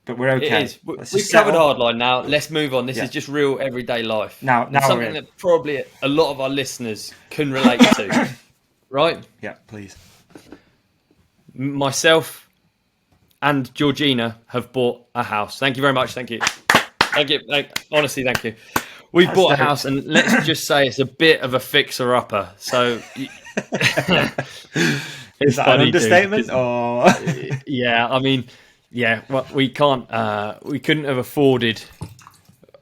but we're okay. It is. We've covered Hardline now. Let's move on. This is just real everyday life. Now something that probably a lot of our listeners can relate to. Right? Yeah, please. Myself and Georgina have bought a house. Thank you very much. Thank you. Honestly, thank you. We've bought a house, and let's just say it's a bit of a fixer-upper. So, is that an understatement? Well, we can't. We couldn't have afforded.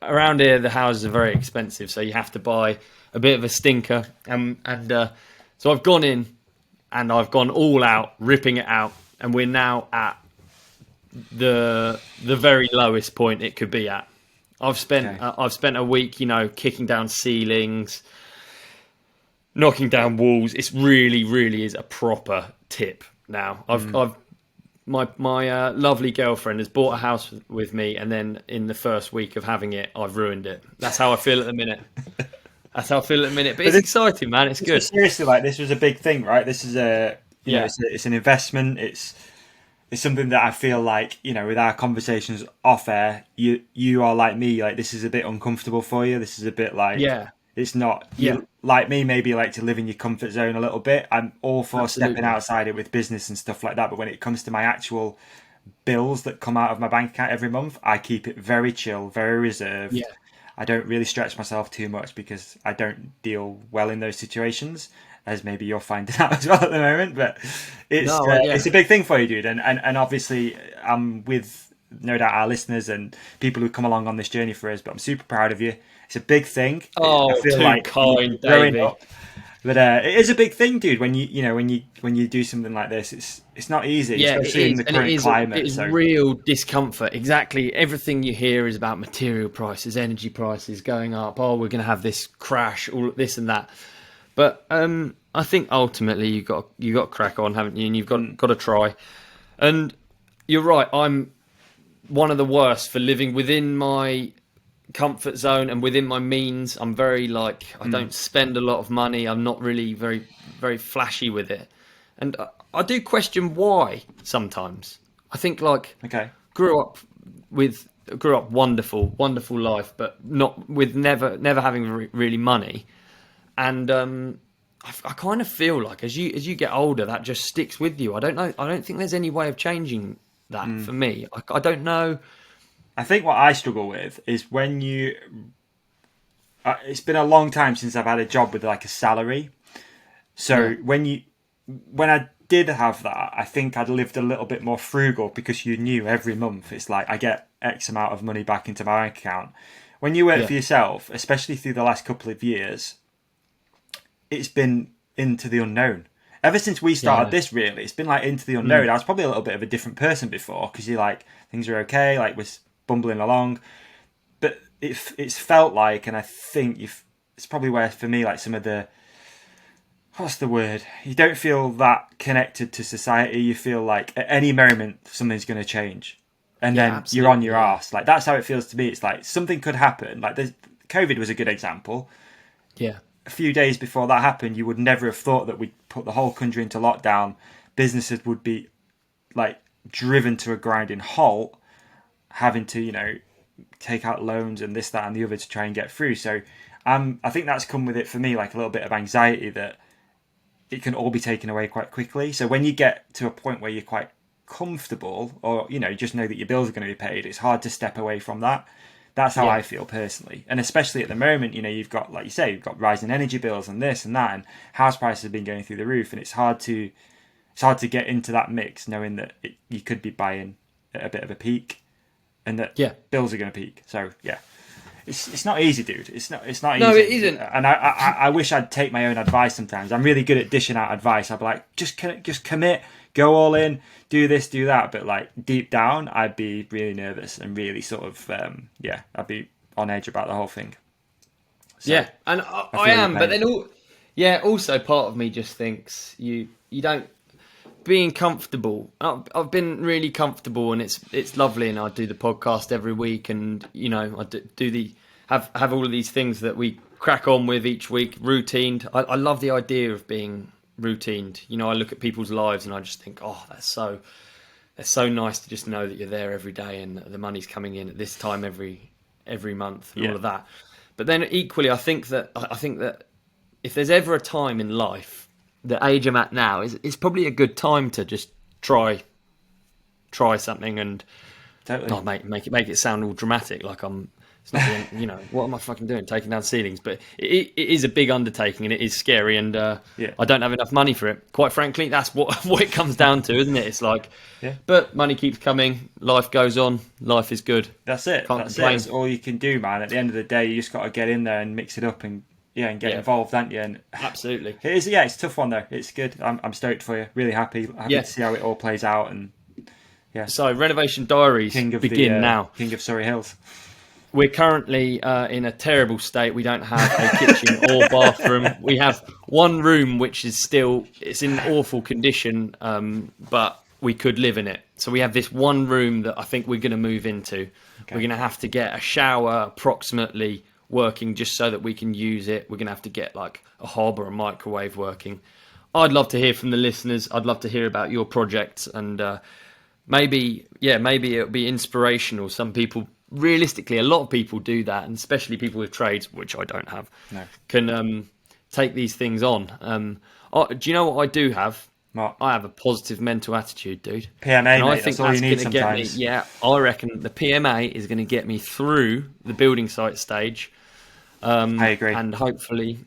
Around here, the houses are very expensive, so you have to buy a bit of a stinker. So I've gone in. and I've gone all out, ripping it out, and we're now at the very lowest point it could be at. I've spent a week, kicking down ceilings, knocking down walls. It's really is a proper tip now. My lovely girlfriend has bought a house with me, and then in the first week of having it, I've ruined it. That's how I feel at the minute. But it's exciting, man. It's good. Seriously, this was a big thing, right? This is it's an investment. It's something that I feel like, with our conversations off air, you are like me, this is a bit uncomfortable for you. This is a bit it's not, you like me, maybe like to live in your comfort zone a little bit. I'm all for stepping outside it with business and stuff like that. But when it comes to my actual bills that come out of my bank account every month, I keep it very chill, very reserved. Yeah. I don't really stretch myself too much because I don't deal well in those situations, as maybe you're finding out as well at the moment. But it's a big thing for you, dude. And obviously I'm with no doubt our listeners and people who come along on this journey for us, but I'm super proud of you. It's a big thing. Oh, I feel too like kind, Davi. But it is a big thing, dude. When you do something like this, it's not easy, especially in the current climate. It's real discomfort. Exactly. Everything you hear is about material prices, energy prices going up. Oh, we're going to have this crash, all this and that. But I think ultimately you got to crack on, haven't you? And you've got to try. And you're right. I'm one of the worst for living within my comfort zone and within my means. I'm very I don't spend a lot of money. I'm not really very, very flashy with it. And I do question why sometimes. I think grew up wonderful life, but not with never having really money. And I kind of feel like as you get older, that just sticks with you. I don't know. I don't think there's any way of changing that for me. I don't know. I think what I struggle with is when you... it's been a long time since I've had a job with a salary. So when I did have that, I think I'd lived a little bit more frugal because you knew every month it's I get X amount of money back into my bank account. When you work for yourself, especially through the last couple of years, it's been into the unknown. Ever since we started this, really, it's been into the unknown. I was probably a little bit of a different person before because you're things are okay, we're bumbling along, but it's felt like, and I think it's probably where for me some of the, what's the word, you don't feel that connected to society. You feel at any moment something's going to change, and then you're on your arse. That's how it feels to me. It's something could happen. COVID was a good example. A few days before that happened, you would never have thought that we'd put the whole country into lockdown. Businesses would be driven to a grinding halt, having to take out loans and this, that and the other to try and get through. So I think that's come with it for me, a little bit of anxiety that it can all be taken away quite quickly. So when you get to a point where you're quite comfortable, or you just know that your bills are going to be paid, it's hard to step away from that. That's how I feel personally. And especially at the moment, you've got, like you say, you've got rising energy bills and this and that, and house prices have been going through the roof, and it's hard to get into that mix knowing that you could be buying at a bit of a peak, and that bills are going to peak. So it's not easy, dude. It's not easy. No, it isn't. And I wish I'd take my own advice sometimes. I'm really good at dishing out advice. I'd be just commit, go all in, do this, do that. But deep down, I'd be really nervous and really sort of I'd be on edge about the whole thing. So, and I am, but then also part of me just thinks you don't. Being comfortable, I've been really comfortable, and it's lovely. And I do the podcast every week, and I have all of these things that we crack on with each week, routined. I love the idea of being routined. I look at people's lives and I just think, oh, that's so nice to just know that you're there every day and the money's coming in at this time every month and all of that. But then equally, I think that if there's ever a time in life, the age I'm at now is probably a good time to just try something and make it sound all dramatic, like it's not what am I fucking doing, taking down ceilings? But it is a big undertaking and it is scary, and I don't have enough money for it. Quite frankly, that's what it comes down to, isn't it? It's but money keeps coming, life goes on, life is good. That's it. That's all you can do, man. At the end of the day, you just got to get in there and mix it up and and get involved, aren't you? And absolutely, it is. Yeah, it's a tough one though. It's good. I'm stoked for you. Really happy to see how it all plays out. And so renovation diaries begin now. King of Surrey Hills. We're currently in a terrible state. We don't have a kitchen or bathroom. We have one room which is it's in awful condition, but we could live in it. So we have this one room that I think we're going to move into. Okay. We're going to have to get a shower approximately working just so that we can use it. We're going to have to get like a hob or a microwave working. I'd love to hear from the listeners. I'd love to hear about your projects, and maybe it'll be inspirational. Some people, realistically, a lot of people do that, and especially people with trades, which I don't have, can take these things on. Do you know what I do have? What? I have a positive mental attitude, dude. PMA, mate, I think that's all you need sometimes. I reckon the PMA is going to get me through the building site stage. I agree. And hopefully,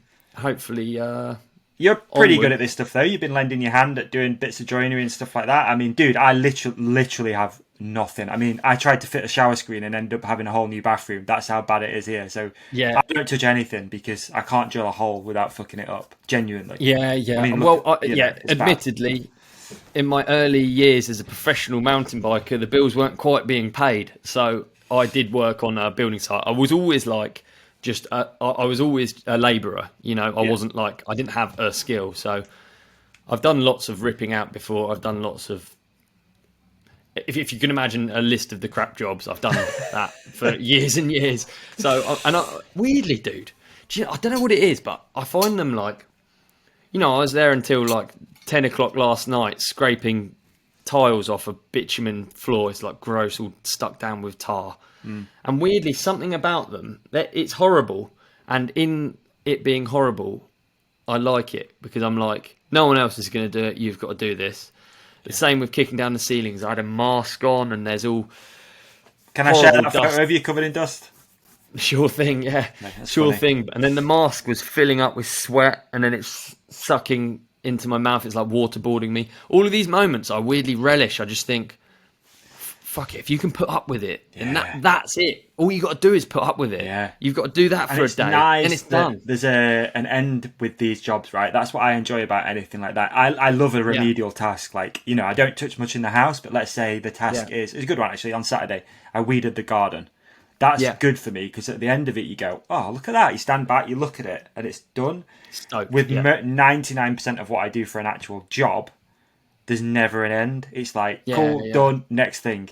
you're pretty good at this stuff, though. You've been lending your hand at doing bits of joinery and stuff like that. I mean, dude, I literally have nothing. I mean, I tried to fit a shower screen and ended up having a whole new bathroom. That's how bad it is here. So I don't touch anything because I can't drill a hole without fucking it up. Genuinely. Yeah. I mean, admittedly, in my early years as a professional mountain biker, the bills weren't quite being paid. So I did work on a building site. I was always like, I was always a labourer. You know, I wasn't like, I didn't have a skill. So I've done lots of ripping out before. I've done lots of, if you can imagine a list of the crap jobs, I've done that for years and years. So, weirdly, dude, I don't know what it is, but I find them like, I was there until like 10 o'clock last night, scraping tiles off a bitumen floor. It's like gross, all stuck down with tar. And weirdly, something about them, it's horrible. And in it being horrible, I like it because I'm like, no one else is going to do it. You've got to do this. The same with kicking down the ceilings. I had a mask on and there's all... Can I share that photo of you covered in dust? Sure thing, yeah. Sure thing. And then the mask was filling up with sweat and then it's sucking into my mouth. It's like waterboarding me. All of these moments I weirdly relish. I just think, fuck it, if you can put up with it, and that's it. All you got to do is put up with it. Yeah. You've got to do that for a day, and it's done. There's an end with these jobs, right? That's what I enjoy about anything like that. I love a remedial task. Like, I don't touch much in the house, but let's say the task is... It's a good one, actually. On Saturday, I weeded the garden. That's good for me, because at the end of it, you go, oh, look at that. You stand back, you look at it, and it's done. With 99% of what I do for an actual job, there's never an end. It's like, cool, done, next thing.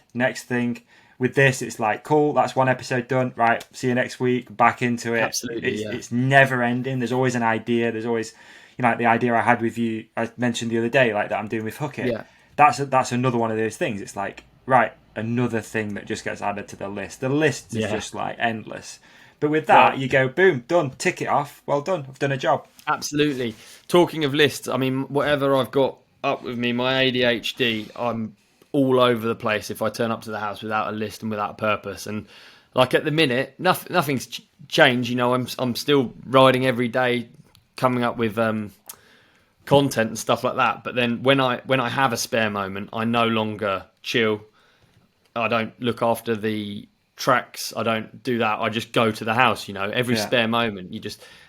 With this, it's like, cool, that's one episode done. Right, see you next week, back into it. Absolutely, it's never ending. There's always an idea. There's always, like the idea I had with you, I mentioned the other day, like that I'm doing with Hook It. Yeah. That's another one of those things. It's like, right, another thing that just gets added to the list. The list is just like endless. But with that, you go, boom, done, tick it off. Well done, I've done a job. Absolutely. Talking of lists, I mean, whatever I've got up with me, my ADHD, I'm all over the place if I turn up to the house without a list and without a purpose. And like at the minute, nothing's changed. I'm still riding every day, coming up with content and stuff like that. But then when I have a spare moment, I no longer chill. I don't look after the tracks. I don't do that. I just go to the house. Every spare moment,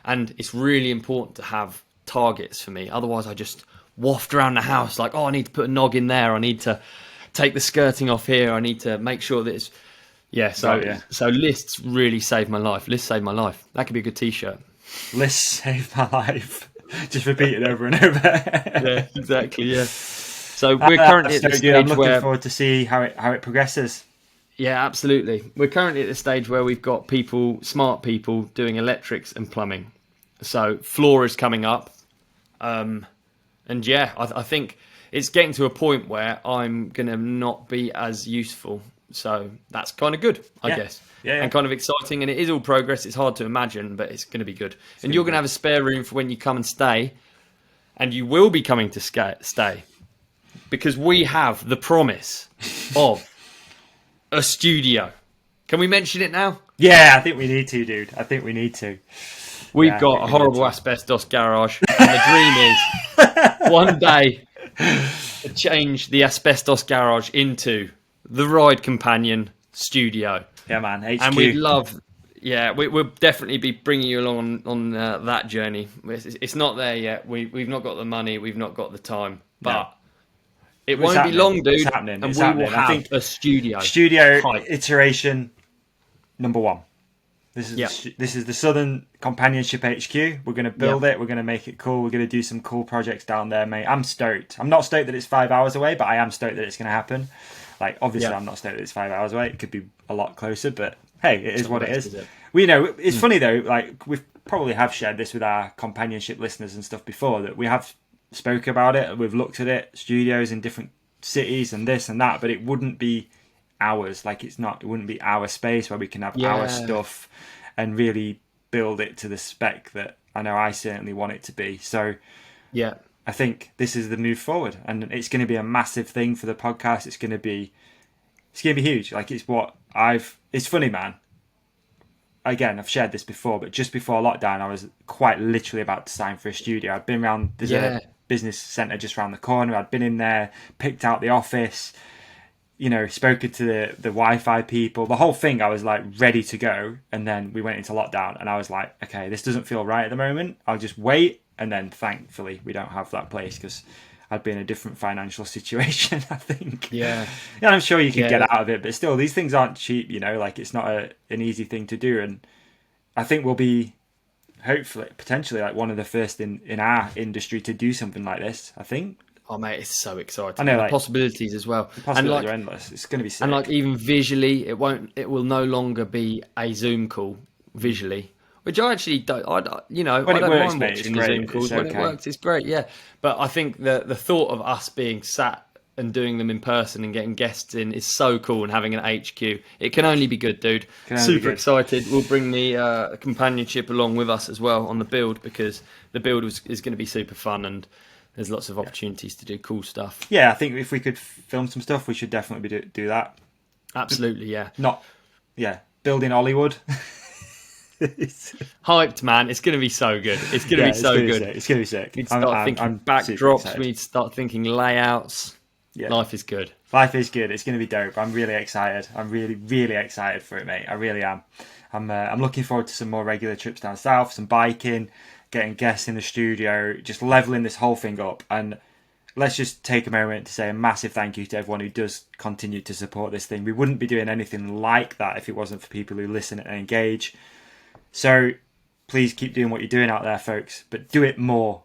and it's really important to have targets for me. Otherwise, I just waft around the house like, oh, I need to put a nog in there. I need to take the skirting off here. I need to make sure that it's... So lists really save my life. Lists save my life. That could be a good T-shirt. Lists save my life. Just repeat it over and over. Yeah, exactly, yeah. So we're currently at the stage I'm looking forward to see how it progresses. Yeah, absolutely. We're currently at the stage where we've got smart people doing electrics and plumbing. So floor is coming up. I think it's getting to a point where I'm going to not be as useful. So that's kind of good, I guess. Yeah. And kind of exciting. And it is all progress. It's hard to imagine, but it's going to be good. And you're going to have a spare room for when you come and stay. And you will be coming to stay. Because we have the promise of a studio. Can we mention it now? Yeah, I think we need to, dude. I think we need to. We've got a horrible asbestos garage. And the dream is one day to change the asbestos garage into the Ride Companion studio. Yeah, man. HQ. And we'd love Yeah, we'll definitely be bringing you along on that journey. It's not there yet. We've not got the money. We've not got the time. But it won't be long, dude. It's happening. And It's we happening. will I have think a studio. Studio Hype. iteration number 1. This is the Southern Companionship HQ. We're going to build it. We're going to make it cool. We're going to do some cool projects down there, mate. I'm stoked. I'm not stoked that it's 5 hours away, but I am stoked that it's going to happen. Like, obviously, I'm not stoked that it's 5 hours away. It could be a lot closer, but hey, it is what it is. We know it's funny though. Like, we probably have shared this with our companionship listeners and stuff before, that we have spoke about it. We've looked at it, studios in different cities and this and that, but it wouldn't be ours. Like, it wouldn't be our space where we can have our stuff and really build it to the spec that I know I certainly want it to be. So I think this is the move forward, and it's going to be a massive thing for the podcast. It's going to be huge. Like, it's funny, man. Again, I've shared this before, but just before lockdown, I was quite literally about to sign for a studio. I'd been around, there's a business centre just around the corner. I'd been in there, picked out the office, spoken to the Wi-Fi people, the whole thing. I was like ready to go. And then we went into lockdown and I was like, okay, this doesn't feel right at the moment. I'll just wait. And then thankfully we don't have that place, because I'd be in a different financial situation, I think. Yeah, I'm sure you can get out of it, but still, these things aren't cheap, like, it's not an easy thing to do. And I think we'll be, hopefully, potentially, like, one of the first in our industry to do something like this, I think. Oh, mate, it's so exciting. I know, like, the possibilities as well. The possibilities are endless. It's going to be sick. And, like, even visually, it will no longer be a Zoom call visually. Which I actually don't, when I don't works, mind mate, watching the Zoom calls. When it works, it's great, yeah. But I think the thought of us being sat and doing them in person and getting guests in is so cool, and having an HQ. It can only be good, dude. Super excited. We'll bring the companionship along with us as well on the build, because the build is going to be super fun, and there's lots of opportunities to do cool stuff. Yeah, I think if we could film some stuff, we should definitely do that. Absolutely, yeah. Building Hollywood. Hyped, man. It's going to be so good. It's going to be so good. It's going to be sick. We'd start thinking backdrops. We'd start thinking layouts. Yeah. Life is good. Life is good. It's going to be dope. I'm really excited. I'm really, really excited for it, mate. I really am. I'm looking forward to some more regular trips down south, some biking, getting guests in the studio, just leveling this whole thing up. And let's just take a moment to say a massive thank you to everyone who does continue to support this thing. We wouldn't be doing anything like that if it wasn't for people who listen and engage. So please keep doing what you're doing out there, folks, but do it more.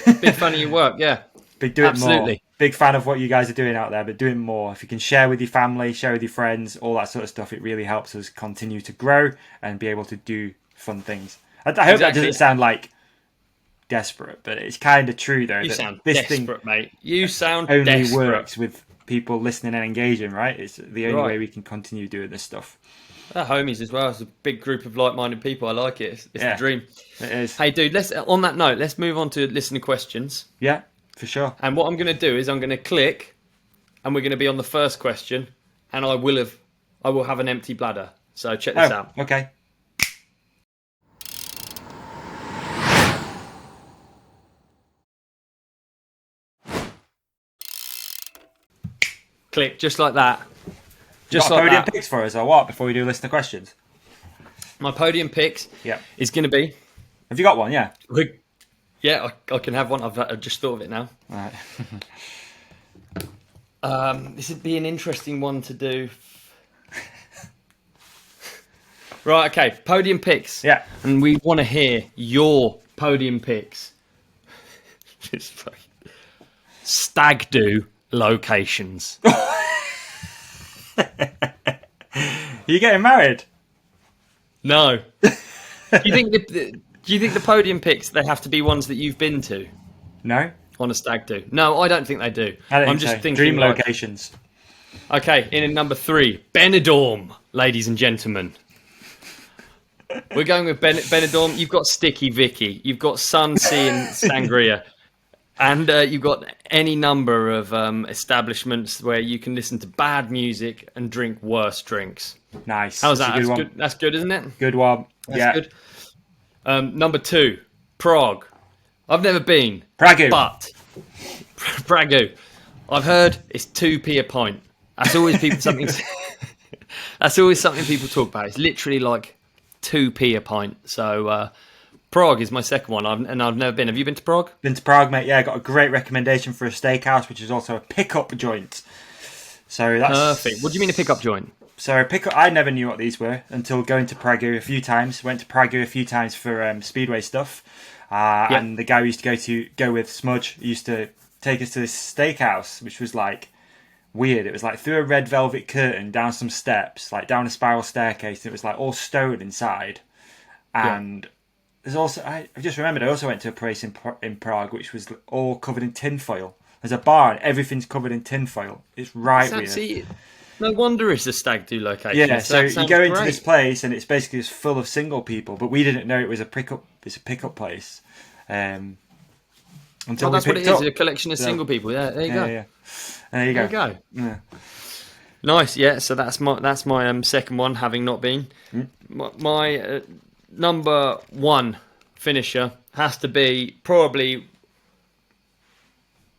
Big fan of your work, yeah. Absolutely. More. Big fan of what you guys are doing out there, but do it more. If you can share with your family, share with your friends, all that sort of stuff, it really helps us continue to grow and be able to do fun things. I hope that doesn't sound like desperate, but it's kind of true, though. You sound desperate, mate. You sound only desperate. Works with people listening and engaging, right? It's the only way we can continue doing this stuff. Our homies as well. It's a big group of like-minded people. I like it. It's the dream. It is. Hey, dude, on that note, let's move on to listener questions. Yeah, for sure. And what I'm going to do is I'm going to click, and we're going to be on the first question, and I will have an empty bladder. So check this out. Okay. Click, just like that. Just got podium picks for us or what before we do listener questions? My podium picks is going to be... Have you got one? Yeah. Yeah, I can have one. I've just thought of it now. All right. This would be an interesting one to do. Right, okay. Podium picks. Yeah. And we want to hear your podium picks. Stag do locations. Are you getting married? No. Do you think the podium picks, they have to be ones that you've been to? No. On a stag do? No, I don't think they do. I'm just thinking dream locations. Okay, in at number 3, Benidorm, ladies and gentlemen. We're going with Benidorm. You've got Sticky Vicky. You've got Sun, Sea and Sangria. And you've got any number of establishments where you can listen to bad music and drink worse drinks. Nice. How's that? That's good. That's good, isn't it? Good one. That's good. Number 2, Prague. I've never been. Prague. But Prague. I've heard it's 2p a pint. That's always something people talk about. It's literally like 2p a pint. So Prague is my second one, I've never been. Have you been to Prague? Been to Prague, mate. Yeah, I got a great recommendation for a steakhouse, which is also a pickup joint. So that's perfect. What do you mean a pickup joint? So pickup. I never knew what these were until going to Prague a few times. Went to Prague a few times for speedway stuff, and the guy we used to go with, Smudge, used to take us to this steakhouse, which was like weird. It was like through a red velvet curtain, down some steps, like down a spiral staircase. And it was like all stone inside, and there's also I just remembered I also went to a place in Prague which was all covered in tinfoil. There's a bar and everything's covered in tinfoil. It's weird. No wonder it's a stag do location. Yeah, so you go into this place and it's basically just full of single people, but we didn't know it was a pickup. It's a pickup place. Until that's what it is. A collection of single people. Yeah, there you go. Yeah. There you go. Yeah. Nice. Yeah. So that's my second one, having not been. My number one finisher has to be probably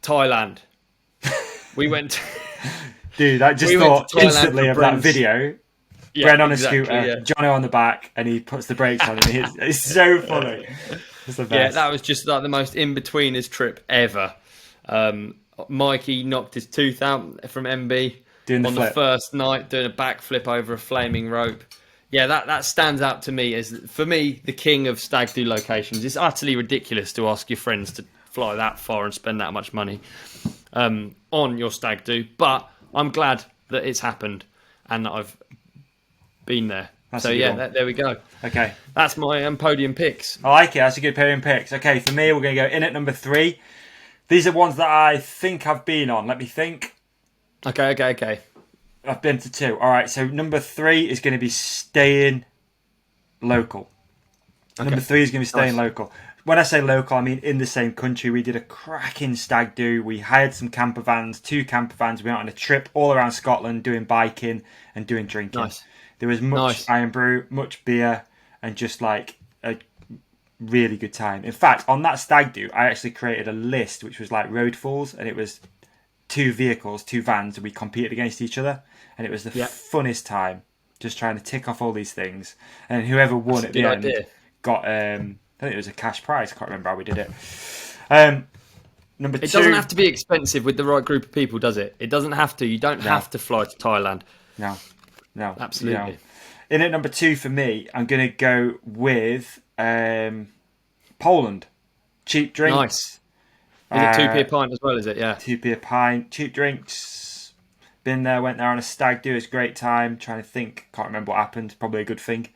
Thailand. We went. Dude, I just thought instantly of that video. Bren on a scooter, Jono on the back, and he puts the brakes on, and it's so funny. It's the best. Yeah, that was just like the most in-betweeners trip ever. Mikey knocked his tooth out from MB on the first night, doing a backflip over a flaming rope. Yeah, that stands out to me as, for me, the king of stag do locations. It's utterly ridiculous to ask your friends to fly that far and spend that much money on your stag do, but I'm glad that it's happened and that I've been there. There we go. Okay. That's my podium picks. I like it. That's a good podium picks. Okay, for me, we're going to go in at number 3. These are ones that I think I've been on. Let me think. Okay. I've been to 2. All right, so number 3 is going to be staying local. Okay. Number 3 is going to be staying local. When I say local, I mean in the same country. We did a cracking stag do. We hired some camper vans, 2 camper vans. We went on a trip all around Scotland doing biking and doing drinking. Nice. There was much iron brew, much beer, and just like a really good time. In fact, on that stag do, I actually created a list which was like road falls, and it was 2 vehicles, 2 vans, and we competed against each other. And it was the funnest time, just trying to tick off all these things. And whoever won at the end got... I think it was a cash prize. I can't remember how we did it. Number 2. It doesn't have to be expensive with the right group of people, does it? It doesn't have to. You don't have to fly to Thailand. No. Absolutely. No. In at number 2 for me, I'm going to go with Poland. Cheap drinks. Nice. Is it 2p a pint as well, is it? Yeah. 2p a pint. Cheap drinks. Been there, went there on a stag do. It was a great time. Trying to think. Can't remember what happened. Probably a good thing.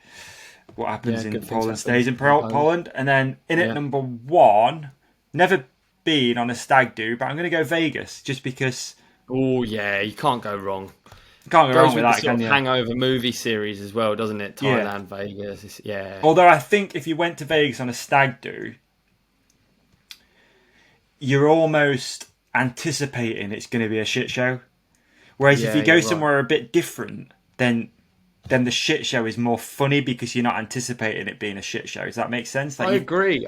What happens in Poland stays in Poland. And then in at number 1, never been on a stag do, but I'm going to go Vegas just because. Oh yeah, you can't go wrong. Can't go wrong with that. Sort of Hangover movie series as well, doesn't it? Thailand, Vegas. Although I think if you went to Vegas on a stag do, you're almost anticipating it's going to be a shit show. Whereas if you go somewhere a bit different, then the shit show is more funny because you're not anticipating it being a shit show. Does that make sense? Like I agree.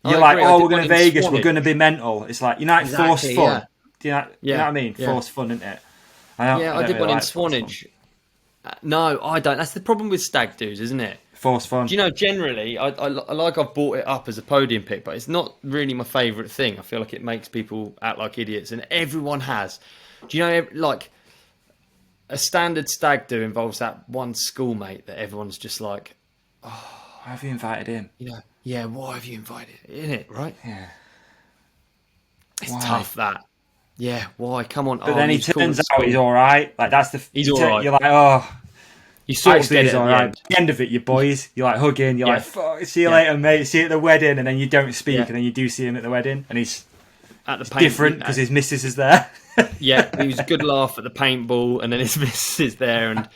You're like, we're going to Vegas, we're going to be mental. It's like, forced fun. Yeah. Do you know what I mean? Forced fun, isn't it? I did one in Swanage. No, I don't. That's the problem with stag do's, isn't it? Forced fun. Do you know, generally, I've brought it up as a podium pick, but it's not really my favourite thing. I feel like it makes people act like idiots, and everyone has. Do you know, like, a standard stag do involves that one schoolmate that everyone's just like, why have you invited him? Why have you invited him? Isn't it, right? Yeah. It's tough, that. Yeah, why? Come on. But then he turns out he's all right. Like, that's the... He's all right. You're like, you sort of get it all right. At the end of it, you boys, you're like hugging, you're like, fuck, see you later, mate. See you at the wedding, and then you don't speak, and then you do see him at the wedding, and he's at the different because his missus is there. Yeah, he was a good laugh at the paintball, and then his missus is there, and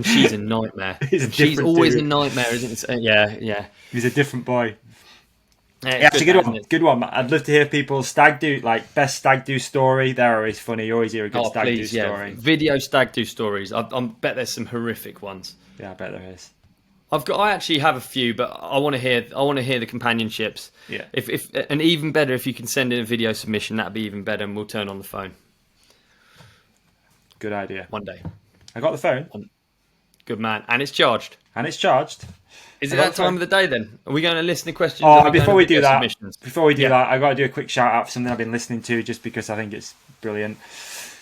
she's a nightmare. She's always a nightmare, isn't it? Yeah. He's a different boy. Yeah, it's a good one. Good one. I'd love to hear people's stag do, like best stag do story. They're always funny. You always hear a good stag do story. Video stag do stories. I bet there's some horrific ones. Yeah, I bet there is. I actually have a few, but I want to hear the companionships. Yeah. If and even better if you can send in a video submission, that'd be even better, and we'll turn on the phone. Good idea. One day. I got the phone. Good man. And it's charged. Is it that time of the day then? Are we going to listener questions? Before we do that, I've got to do a quick shout out for something I've been listening to just because I think it's brilliant.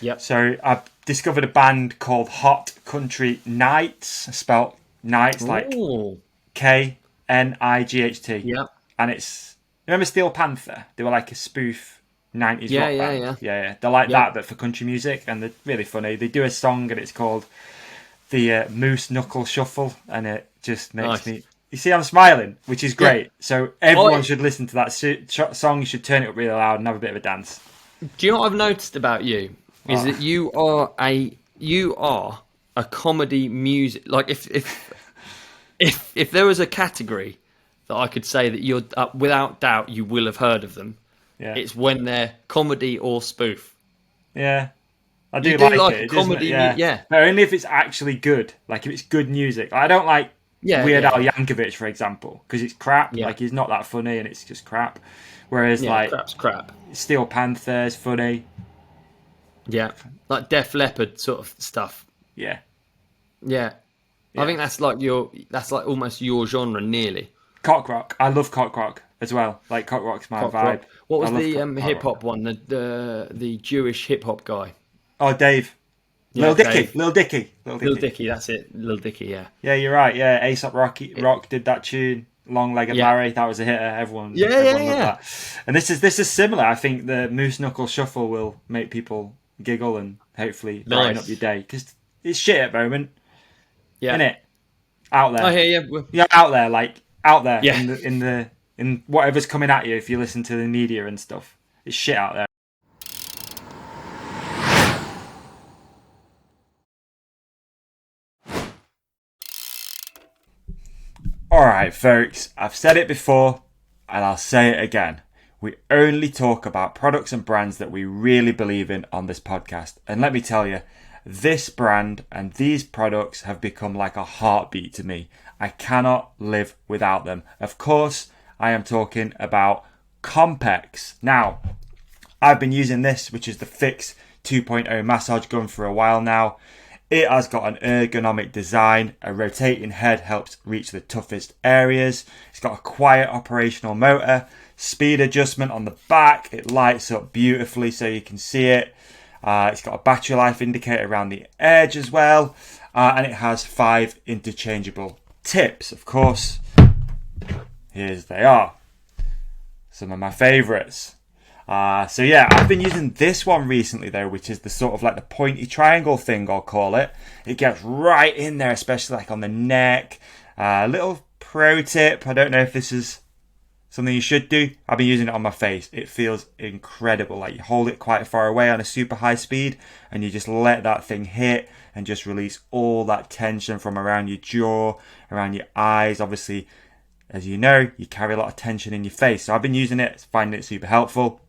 Yep. So I've discovered a band called Hot Country Nights, spelled Nights like Knight. Yep. And it's, remember Steel Panther? They were like a spoof 90s rock band. Yeah. They're like that, but for country music, and they're really funny. They do a song and it's called the Moose Knuckle Shuffle, and it just makes me... You see, I'm smiling, which is great. Yeah. So everyone should listen to that song. You should turn it up really loud and have a bit of a dance. Do you know what I've noticed about you? Is that you are a comedy music... Like, if there was a category that I could say that you're... without doubt, you will have heard of them. Yeah. It's when they're comedy or spoof. Yeah. I do like it. Comedy, yeah. But only if it's actually good. Like if it's good music. I don't like Weird Al Yankovic, for example, because it's crap. Yeah. Like he's not that funny and it's just crap. Whereas crap's crap. Steel Panther is funny. Yeah, like Def Leppard sort of stuff. Yeah. I think that's like almost your genre, nearly. Cock rock. I love cock rock as well. Like cock rock's my vibe. Rock. What was the hip hop one? The Jewish hip hop guy. Oh, Dave. Lil Dicky. That's it. Lil Dicky, yeah. Yeah, you're right. Yeah, A$AP Rock did that tune. Long Legged Larry, that was a hitter. Everyone loved that. And this is similar. I think the Moose Knuckle Shuffle will make people giggle and hopefully brighten up your day, because it's shit at the moment. Yeah, innit? Out there. I hear you. Yeah, out there. Yeah. In whatever's coming at you. If you listen to the media and stuff, it's shit out there. Alright folks, I've said it before and I'll say it again. We only talk about products and brands that we really believe in on this podcast. And let me tell you, this brand and these products have become like a heartbeat to me. I cannot live without them. Of course, I am talking about Compex. Now, I've been using this, which is the Fix 2.0 massage gun, for a while now. It has got an ergonomic design. A rotating head helps reach the toughest areas. It's got a quiet operational motor. Speed adjustment on the back. It lights up beautifully so you can see it. It's got a battery life indicator around the edge as well. And it has 5 interchangeable tips. Of course, here they are. Some of my favourites. I've been using this one recently though, which is the sort of like the pointy triangle thing, I'll call it. It gets right in there, especially like on the neck. Little pro tip, I don't know if this is something you should do. I've been using it on my face. It feels incredible. Like you hold it quite far away on a super high speed and you just let that thing hit and just release all that tension from around your jaw, around your eyes. Obviously, as you know, you carry a lot of tension in your face. So I've been using it, finding it super helpful.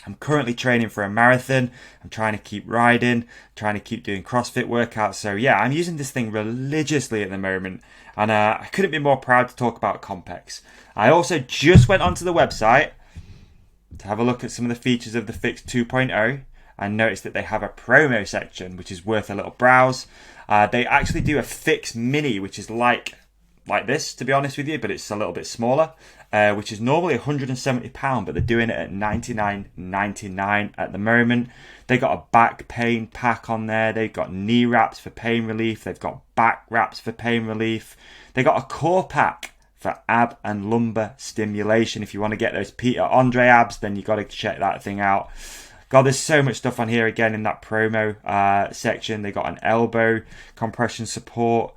I'm currently training for a marathon. I'm trying to keep riding, trying to keep doing CrossFit workouts. So yeah, I'm using this thing religiously at the moment. And I couldn't be more proud to talk about Compex. I also just went onto the website to have a look at some of the features of the Fix 2.0 and noticed that they have a promo section, which is worth a little browse. They actually do a Fix Mini, which is like this, to be honest with you, but it's a little bit smaller, which is normally £170, but they're doing it at $99.99 at the moment. They got a back pain pack on there. They've got knee wraps for pain relief. They've got back wraps for pain relief. They got a core pack for ab and lumbar stimulation. If you want to get those Peter Andre abs, then you got to check that thing out. God, there's so much stuff on here again in that promo section. They got an elbow compression support.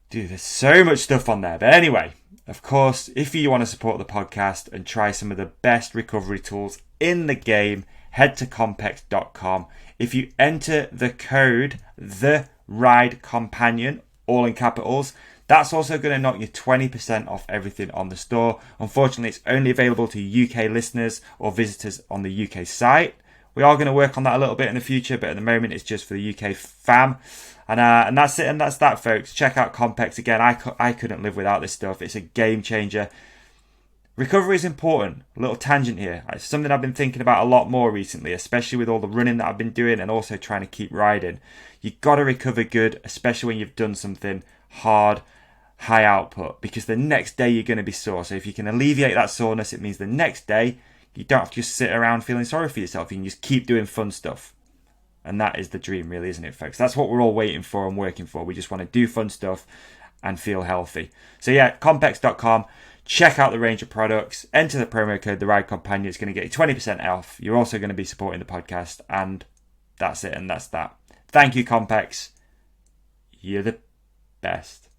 Dude, there's so much stuff on there. But anyway, of course, if you want to support the podcast and try some of the best recovery tools in the game, head to compex.com. If you enter the code THERIDECOMPANION, all in capitals, that's also going to knock you 20% off everything on the store. Unfortunately, it's only available to UK listeners or visitors on the UK site. We are going to work on that a little bit in the future, but at the moment it's just for the UK fam. And that's it, and that's that, folks. Check out Compex again. I couldn't live without this stuff. It's a game changer. recovery is important. A little tangent here. It's something I've been thinking about a lot more recently, especially with all the running that I've been doing and also trying to keep riding. You've got to recover good, especially when you've done something hard, high output, because the next day you're going to be sore. So if you can alleviate that soreness, it means the next day you don't have to just sit around feeling sorry for yourself. You can just keep doing fun stuff. And that is the dream, really, isn't it, folks? That's what we're all waiting for and working for. We just want to do fun stuff and feel healthy. So yeah, compex.com. Check out the range of products. Enter the promo code, The Ride Companion. It's going to get you 20% off. You're also going to be supporting the podcast. And that's it. And that's that. Thank you, Compex. You're the best.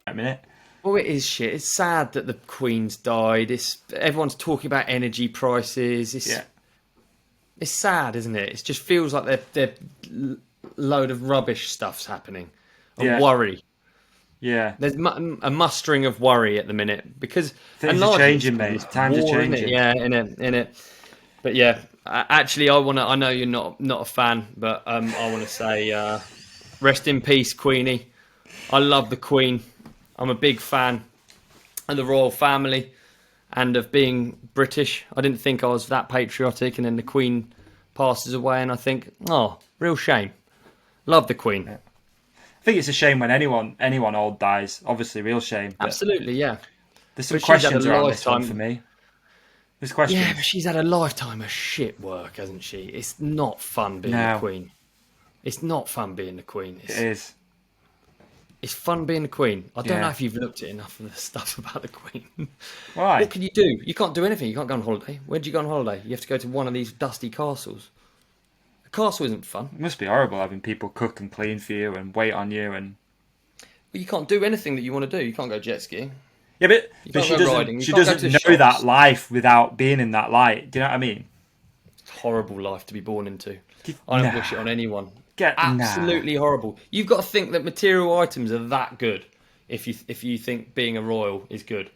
A minute. Well, it is shit. It's sad that the Queen's died. Everyone's talking about energy prices. It's sad, isn't it? It just feels like they're load of rubbish stuff's happening. Worry. Yeah. There's a mustering of worry at the minute because things are changing, mate. Times are changing. Yeah, in it. But yeah, actually, I know you're not a fan, but I want to say, rest in peace, Queenie. I love the Queen. I'm a big fan of the royal family and of being British. I didn't think I was that patriotic, and then the Queen passes away, and I think, oh, real shame. Love the Queen. Yeah. I think it's a shame when anyone old dies. Obviously, real shame. Absolutely, yeah. There's some questions around this one for me. There's questions. Yeah, but she's had a lifetime of shit work, hasn't she? It's not fun being the Queen. It's not fun being the Queen. It is. It's fun being the Queen. I don't know if you've looked at enough of the stuff about the Queen. Why? What can you do? You can't do anything. You can't go on holiday. Where do you go on holiday? You have to go to one of these dusty castles. A castle isn't fun. It must be horrible having people cook and clean for you and wait on you. And Well, you can't do anything that you want to do. You can't go jet skiing. Yeah, but she doesn't know that life without being in that light. Do you know what I mean? It's a horrible life to be born into. I don't wish it on anyone. Absolutely horrible. You've got to think that material items are that good if you think being a royal is good.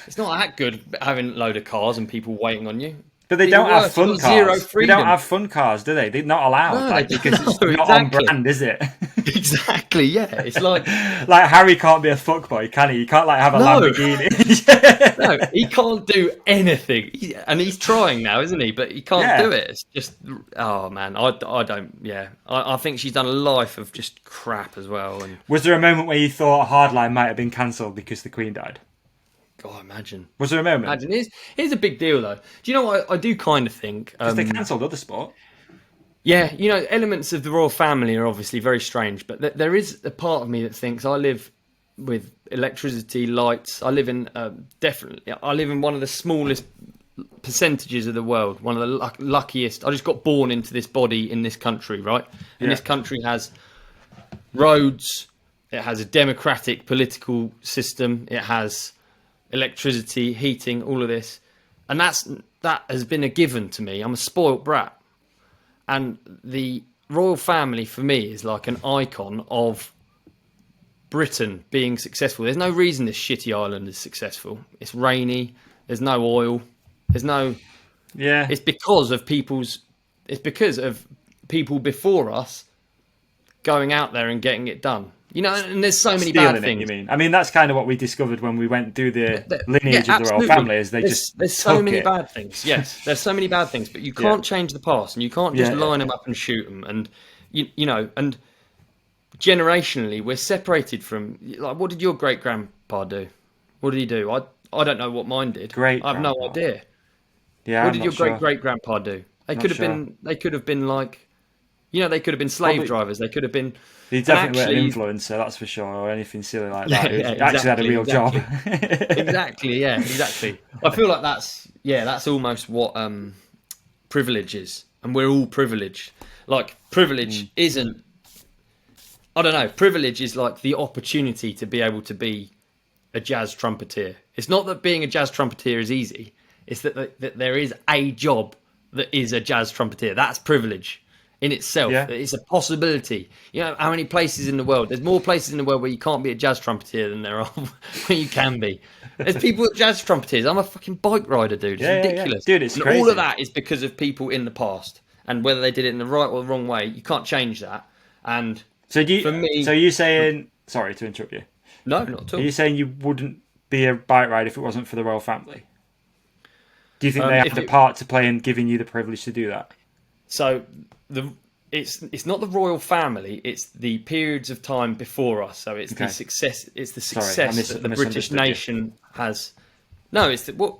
It's not that good having a load of cars and people waiting on you. But they don't have fun cars. They don't have fun cars, do they? They're not allowed, because it's not on brand, is it? Exactly, yeah. It's like Harry can't be a fuckboy, can he? He can't have a Lamborghini. No, he can't do anything, and he's trying now, isn't he? But he can't do it. It's just, oh man, I don't. Yeah, I think she's done a life of just crap as well. And was there a moment where you thought Hardline might have been cancelled because the Queen died? God, imagine. Was there a moment? Imagine. Here's a big deal, though. Do you know what I do kind of think? Because they cancelled other sport. Yeah, elements of the royal family are obviously very strange, but there is a part of me that thinks I live with electricity, lights. I live in one of the smallest percentages of the world, one of the luckiest. I just got born into this body in this country, right? And this country has roads. It has a democratic political system. It has electricity, heating, all of this, and that has been a given to me. I'm a spoilt brat, and the royal family for me is like an icon of Britain being successful. There's no reason this shitty island is successful. It's rainy. There's no oil. There's no. Yeah. It's because of people before us going out there and getting it done. And there's so many bad things. You mean? I mean, that's kind of what we discovered when we went through the lineage of the royal family. Is there's so many bad things. Yes, there's so many bad things, but you can't change the past, and you can't just line them up and shoot them. And and generationally, we're separated from. Like, what did your great grandpa do? What did he do? I don't know what mine did. I have no idea. Yeah. What did your great grandpa do? They could have been. They could have been like. They could have been slave drivers. They could have been. He definitely weren't an influencer, that's for sure, or anything silly like that. He actually had a real job. Exactly. I feel like that's almost what privilege is, and we're all privileged. Like, privilege isn't. I don't know. Privilege is like the opportunity to be able to be a jazz trumpeter. It's not that being a jazz trumpeter is easy. It's that there is a job that is a jazz trumpeter. That's privilege in itself. It's a possibility. How many places in the world? There's more places in the world where you can't be a jazz trumpeter than there are where you can be. There's people at jazz trumpeters. I'm a fucking bike rider, dude. It's ridiculous. Dude, it's crazy. All of that is because of people in the past. and whether they did it in the right or the wrong way, you can't change that. And for me, so you're saying, sorry to interrupt you. No, not at all. Are you saying you wouldn't be a bike ride if it wasn't for the royal family? Do you think they had a part to play in giving you the privilege to do that? So it's not the royal family; it's the periods of time before us. So it's the success. It's the success that the British nation has. No,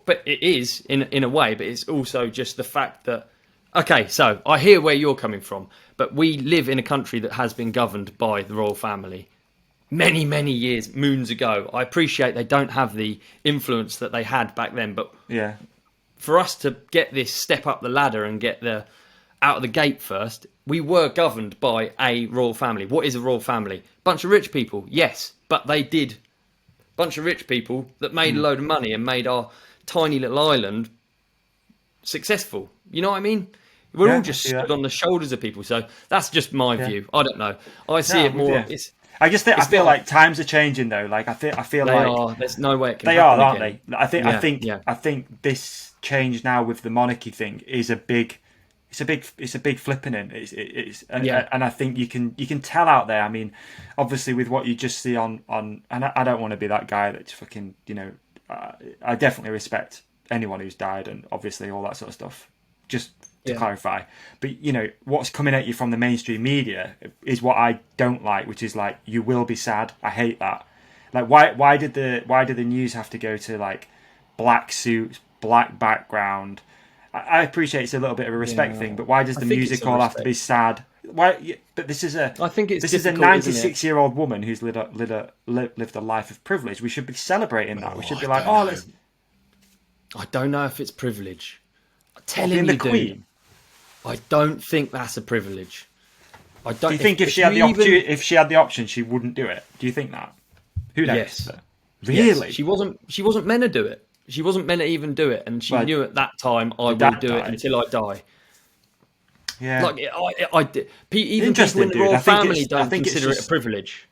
but it is in a way. But it's also just the fact that. Okay, so I hear where you're coming from, but we live in a country that has been governed by the royal family many, many years, moons ago. I appreciate they don't have the influence that they had back then, but yeah, for us to get this step up the ladder and get out of the gate first, we were governed by a royal family. What is a royal family? Bunch of rich people, yes, but they did. Bunch of rich people that made a load of money and made our tiny little island successful. You know what I mean? We're all just stood on the shoulders of people. So that's just my view. I don't know. I see it more. Yeah. I feel like times are changing though. Like I feel they like are. There's no way it can. They happen are, aren't again. they? I think this change now with the monarchy thing is a big. It's a big flipping in. And I think you can tell out there. I mean, obviously with what you just see on and I don't want to be that guy that's fucking I definitely respect anyone who's died and obviously all that sort of stuff. Just to clarify, but what's coming at you from the mainstream media is what I don't like, which is like you will be sad. I hate that. Like why did the news have to go to like black suits, black background? I appreciate it's a little bit of a respect thing, but why does the music all have to be sad? Why? But this is a 96-year-old woman who's lived a life of privilege. We should be celebrating that. We should be like, let's. I don't know if it's privilege. I'm telling you, the Queen. I don't think that's a privilege. I don't. Do you think if she had the option, she wouldn't do it? Do you think that? Who knows? Yes. Really? Yes. She wasn't meant to do it. She wasn't meant to even do it, and she knew at that time I will do it until I die. Yeah. Like even people in the royal family don't consider it a privilege.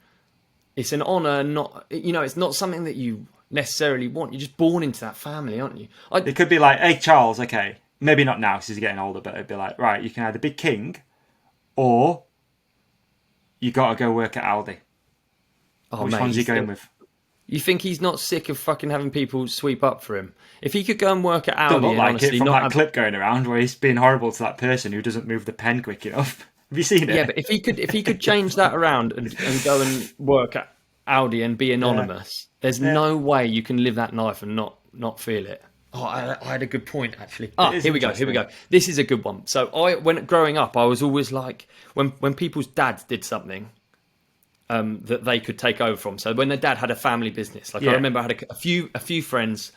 It's an honour, not it's not something that you necessarily want. You're just born into that family, aren't you? It could be like, hey Charles, okay. Maybe not now because he's getting older, but it'd be like, right, you can either be king or you got to go work at Aldi. Which one's he going with? You think he's not sick of fucking having people sweep up for him? If he could go and work at Aldi, don't look like honestly, it from that clip going around where he's being horrible to that person who doesn't move the pen quick enough. Have you seen it? Yeah, but if he could change that around and go and work at Aldi and be anonymous, there's no way you can live that life and not feel it. Oh, I had a good point actually. Here we go. This is a good one. So when growing up, I was always like, when people's dads did something that they could take over from. So when their dad had a family business, I remember I had a few friends,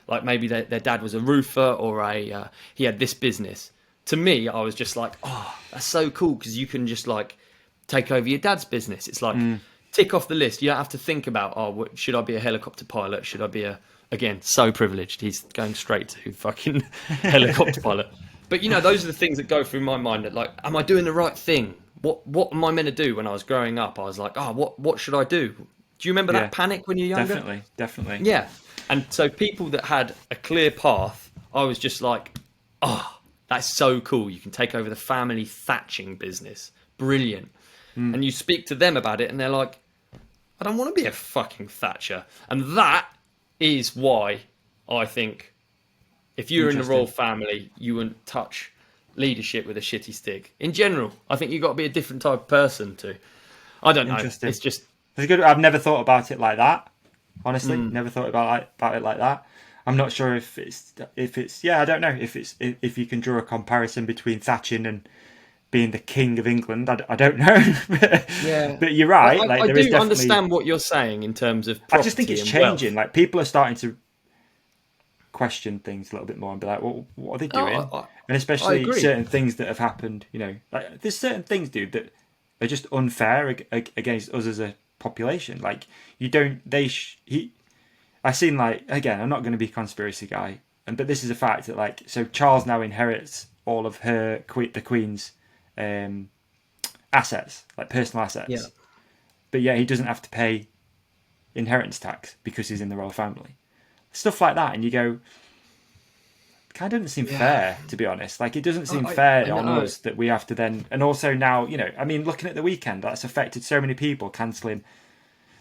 like maybe their dad was a roofer or he had this business. To me, I was just like, oh, that's so cool because you can just like take over your dad's business. It's like tick off the list. You don't have to think about, should I be a helicopter pilot? Should I be again, so privileged. He's going straight to fucking helicopter pilot. But those are the things that go through my mind. That like, am I doing the right thing? What am I meant to do? When I was growing up, I was like, what should I do? Do you remember that panic when you're younger? Definitely. Yeah. And so people that had a clear path, I was just like, that's so cool. You can take over the family thatching business. Brilliant. And you speak to them about it and they're like, I don't want to be a fucking thatcher. And that is why I think if you're in the royal family, you wouldn't touch leadership with a shitty stick. In general, I think you've got to be a different type of person to. I don't know. It's just. It's good. I've never thought about it like that. Honestly, never thought about it like that. I'm not sure if it's. Yeah, I don't know if you can draw a comparison between thatching and being the king of England. I don't know. But you're right. I do understand what you're saying in terms of property. I just think it's changing. Like people are starting to question things a little bit more and be like, well, what are they doing? And especially certain things that have happened. Like, there's certain things, dude, that are just unfair against us as a population. Like I seen like, again, I'm not going to be a conspiracy guy, but this is a fact that like, so Charles now inherits all of the Queen's assets, like personal assets. Yeah. But he doesn't have to pay inheritance tax because he's in the royal family. Stuff like that, and you go, kind of doesn't seem fair, to be honest. Like, it doesn't seem fair on us that we have to then... And also now, you know, I mean, looking at the weekend, that's affected so many people cancelling.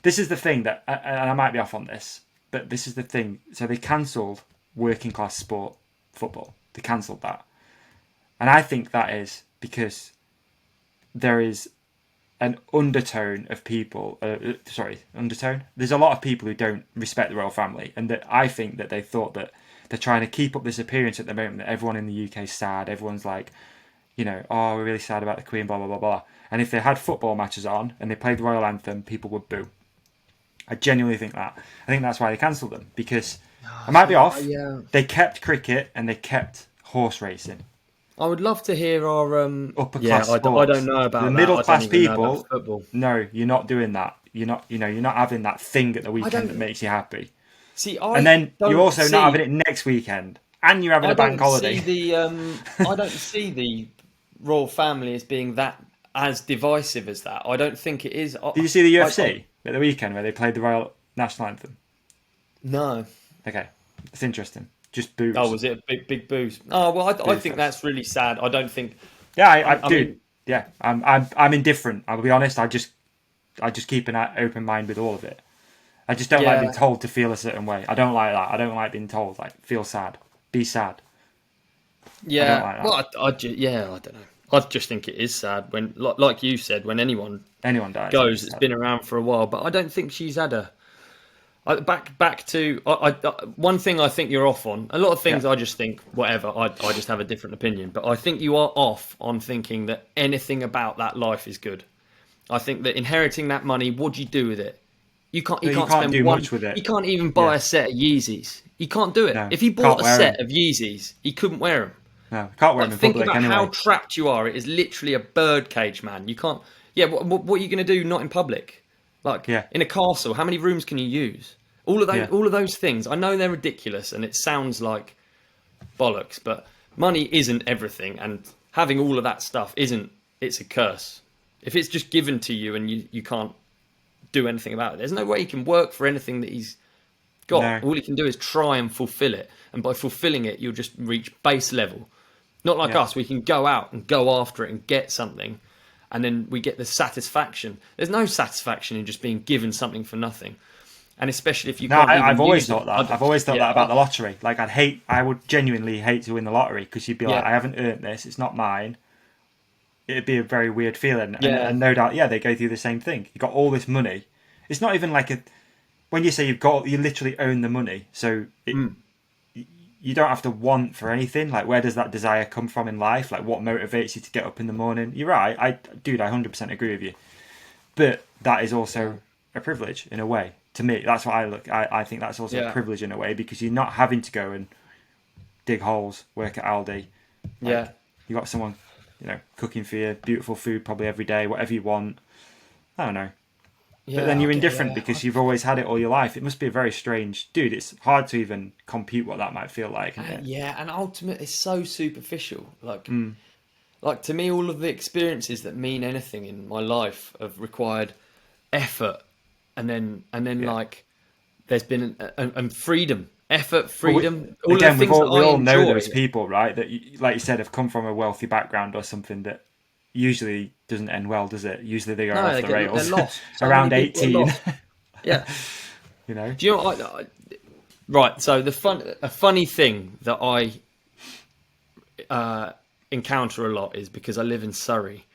This is the thing that... And I might be off on this, but this is the thing. So they cancelled working class sport, football. They cancelled that. And I think that is because there is an undertone of people... undertone? There's a lot of people who don't respect the royal family. And that I think that they thought that they're trying to keep up this appearance at the moment that everyone in the UK is sad. Everyone's like, you know, oh, we're really sad about the Queen, blah, blah, blah, blah. And if they had football matches on and they played the royal anthem, people would boo. I genuinely think that. I think that's why they cancelled them. Because, I might be off, they kept cricket and they kept horse racing. I would love to hear our... upper class sports. I don't know about the that. middle class people, no, you're not doing that. You're not having that thing at the weekend that makes you happy. See, and then you're also not having it next weekend, and you're having a bank holiday. I don't see the royal family as being that as divisive as that. I don't think it is. Did you see the UFC at the weekend where they played the royal national anthem? No. Okay, it's interesting. Just boos. Oh, was it a big boos? Oh well, I think that's really sad. I don't think. Yeah, I do. Mean, yeah, I'm indifferent. I'll be honest. I just keep an open mind with all of it. I just don't like being told to feel a certain way. I don't like that. I don't like being told, like, feel sad. Be sad. Yeah. I don't like that. Well, I don't know. I just think it is sad when, like you said, when anyone dies, goes, it's been around for a while. But I don't think she's had a... Back to... one thing I think you're off on. A lot of things I just think, whatever, I just have a different opinion. But I think you are off on thinking that anything about that life is good. I think that inheriting that money, what do you do with it? You can't spend do much with it. You can't even buy a set of Yeezys. You can't do it. No, if he bought a set of Yeezys, he couldn't wear them. No, can't wear them in public anyway. Think about how trapped you are. It is literally a birdcage, man. You can't... Yeah, what are you going to do not in public? Like, in a castle, how many rooms can you use? All of those things. I know they're ridiculous and it sounds like bollocks, but money isn't everything. And having all of that stuff it's a curse. If it's just given to you and you can't do anything about it, there's no way he can work for anything that he's got. No. All he can do is try and fulfill it. And by fulfilling it, you'll just reach base level. Not like us, we can go out and go after it and get something. And then we get the satisfaction. There's no satisfaction in just being given something for nothing. And especially if you can't I've always thought that. I've always thought that about the lottery. Like, I would genuinely hate to win the lottery because you'd be like, I haven't earned this. It's not mine. It'd be a very weird feeling. And no doubt, they go through the same thing. You got all this money. It's not even like when you say you literally own the money. So you don't have to want for anything. Like, where does that desire come from in life? Like, what motivates you to get up in the morning? You're right. I 100% agree with you. But that is also a privilege in a way. To me, that's what I think that's also a privilege in a way, because you're not having to go and dig holes, work at Aldi. You got someone, cooking for you, beautiful food probably every day, whatever you want. I don't know. Yeah, but then you're indifferent because you've always had it all your life. It must be a very strange... Dude, it's hard to even compute what that might feel like. And ultimately, it's so superficial. Like, to me, all of the experiences that mean anything in my life have required effort. And then like, there's been and freedom. Effort, freedom. We all know those people, right? That, like you said, have come from a wealthy background or something that usually doesn't end well, does it? Usually they go off the rails. They're lost. Around 18. Yeah. Do you know what right, so a funny thing that I encounter a lot is because I live in Surrey.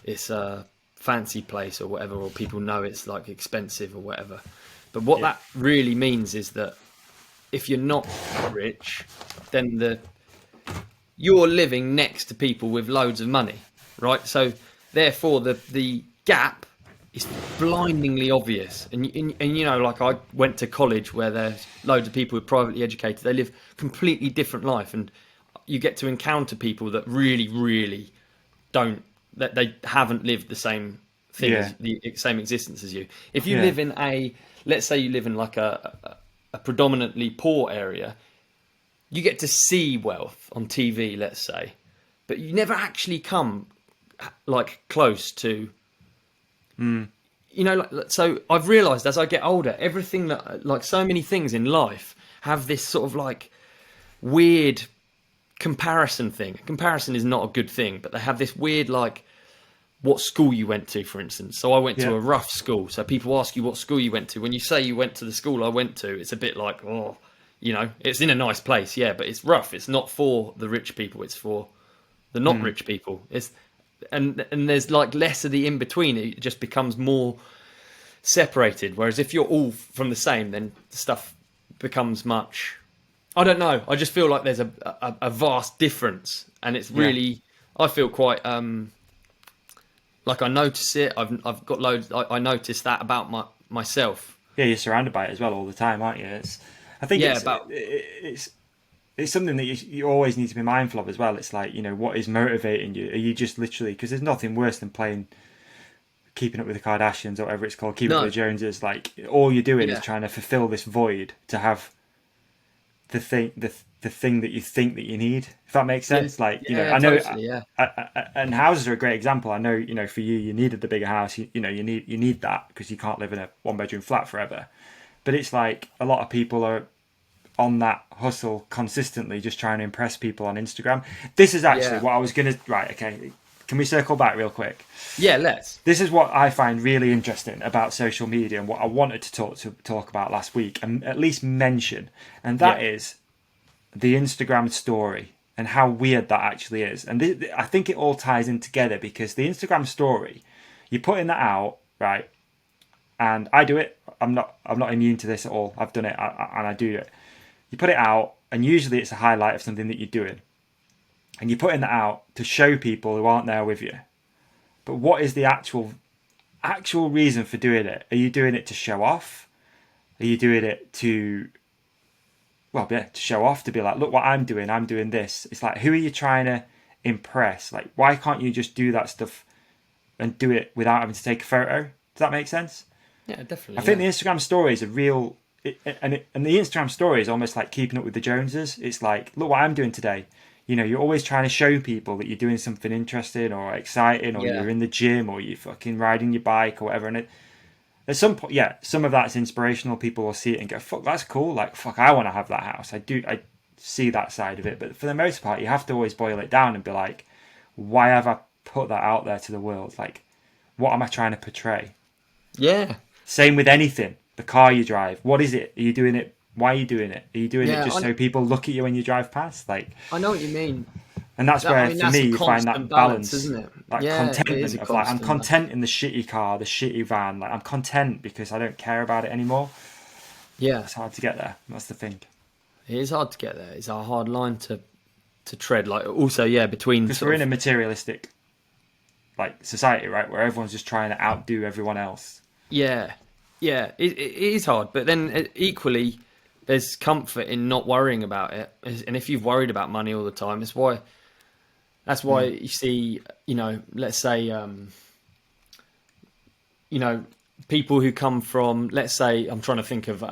It's a fancy place or whatever, or people know it's like expensive or whatever. But what that really means is that if you're not rich, then you're living next to people with loads of money, right? So therefore the gap is blindingly obvious. And like, I went to college where there's loads of people who are privately educated. They live completely different life, and you get to encounter people that really, really that they haven't lived the same thing, as the same existence as you. If you live in let's say you live in like a predominantly poor area, you get to see wealth on TV, let's say, but you never actually come like close to, so I've realised as I get older, everything that, like, so many things in life have this sort of like weird comparison thing. Comparison is not a good thing, but they have this weird, like, what school you went to, for instance. So I went to a rough school. So people ask you what school you went to. When you say you went to the school I went to, it's a bit like, oh, you know, it's in a nice place, yeah, but it's rough. It's not for the rich people. It's for the not rich people. And there's like less of the in between. It just becomes more separated. Whereas if you're all from the same, then the stuff becomes much. I don't know. I just feel like there's a vast difference, and it's really. I feel quite like I notice it. I've got loads. I notice that about myself. Yeah, you're surrounded by it as well all the time, aren't you? I think it's something that you always need to be mindful of as well. It's like, you know, what is motivating you? Are you just literally, because there's nothing worse than playing Keeping Up with the Kardashians or whatever it's called, Keeping Up with the Joneses. Like, all you're doing is trying to fulfill this void to have the thing that you think that you need, if that makes sense. Like, you know, I know, totally, and houses are a great example. I know, you know, for you needed the bigger house. You need that because you can't live in a 1-bedroom flat forever. But it's like a lot of people are on that hustle consistently, just trying to impress people on Instagram. This is actually what I was gonna. Right, okay. Can we circle back real quick? Yeah, let's. This is what I find really interesting about social media and what I wanted to talk about last week and at least mention, and that is the Instagram story and how weird that actually is. And I think it all ties in together because the Instagram story, you're putting that out, right? And I do it. I'm not immune to this at all. I've done it, and I do it. You put it out, and usually it's a highlight of something that you're doing. And you're putting that out to show people who aren't there with you. But what is the actual reason for doing it? Are you doing it to show off? Are you doing it to show off, to be like, look what I'm doing this. It's like, who are you trying to impress? Like, why can't you just do that stuff and do it without having to take a photo? Does that make sense? Yeah, definitely. I think the Instagram story is a real... And the Instagram story is almost like Keeping Up with the Joneses. It's like, look what I'm doing today. You know, you're always trying to show people that you're doing something interesting or exciting, or you're in the gym, or you're fucking riding your bike or whatever. And at some point, some of that's inspirational. People will see it and go, fuck, that's cool. Like, fuck, I want to have that house. I see that side of it. But for the most part, you have to always boil it down and be like, why have I put that out there to the world? Like, what am I trying to portray? Yeah. Same with anything. The car you drive, what is it? Are you doing it? Why are you doing it? Are you doing it just so people look at you when you drive past? Like, I know what you mean. And that's where, for me, you find that balance, isn't it? Like contentment of like, I'm content in the shitty car, the shitty van. Like, I'm content because I don't care about it anymore. Yeah, it's hard to get there. That's the thing. It is hard to get there. It's a hard line to tread. Like, also, between, because we're in a materialistic like society, right, where everyone's just trying to outdo everyone else. Yeah, it is hard, but then equally, there's comfort in not worrying about it. And if you've worried about money all the time, that's why you see, you know, let's say, you know, people who come from, let's say, I'm trying to think of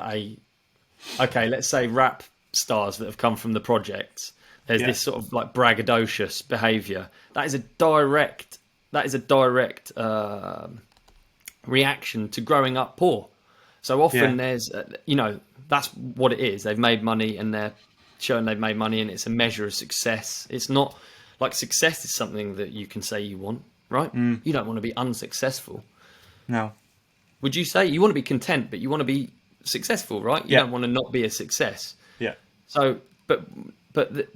let's say rap stars that have come from the projects. There's this sort of like braggadocious behaviour. That is a direct reaction to growing up poor. So often there's, you know, that's what it is. They've made money and they're showing they've made money, and it's a measure of success. It's not like success is something that you can say you want, right? You don't want to be unsuccessful. No. Would you say you want to be content, but you want to be successful, right? You don't want to not be a success. Yeah. So, but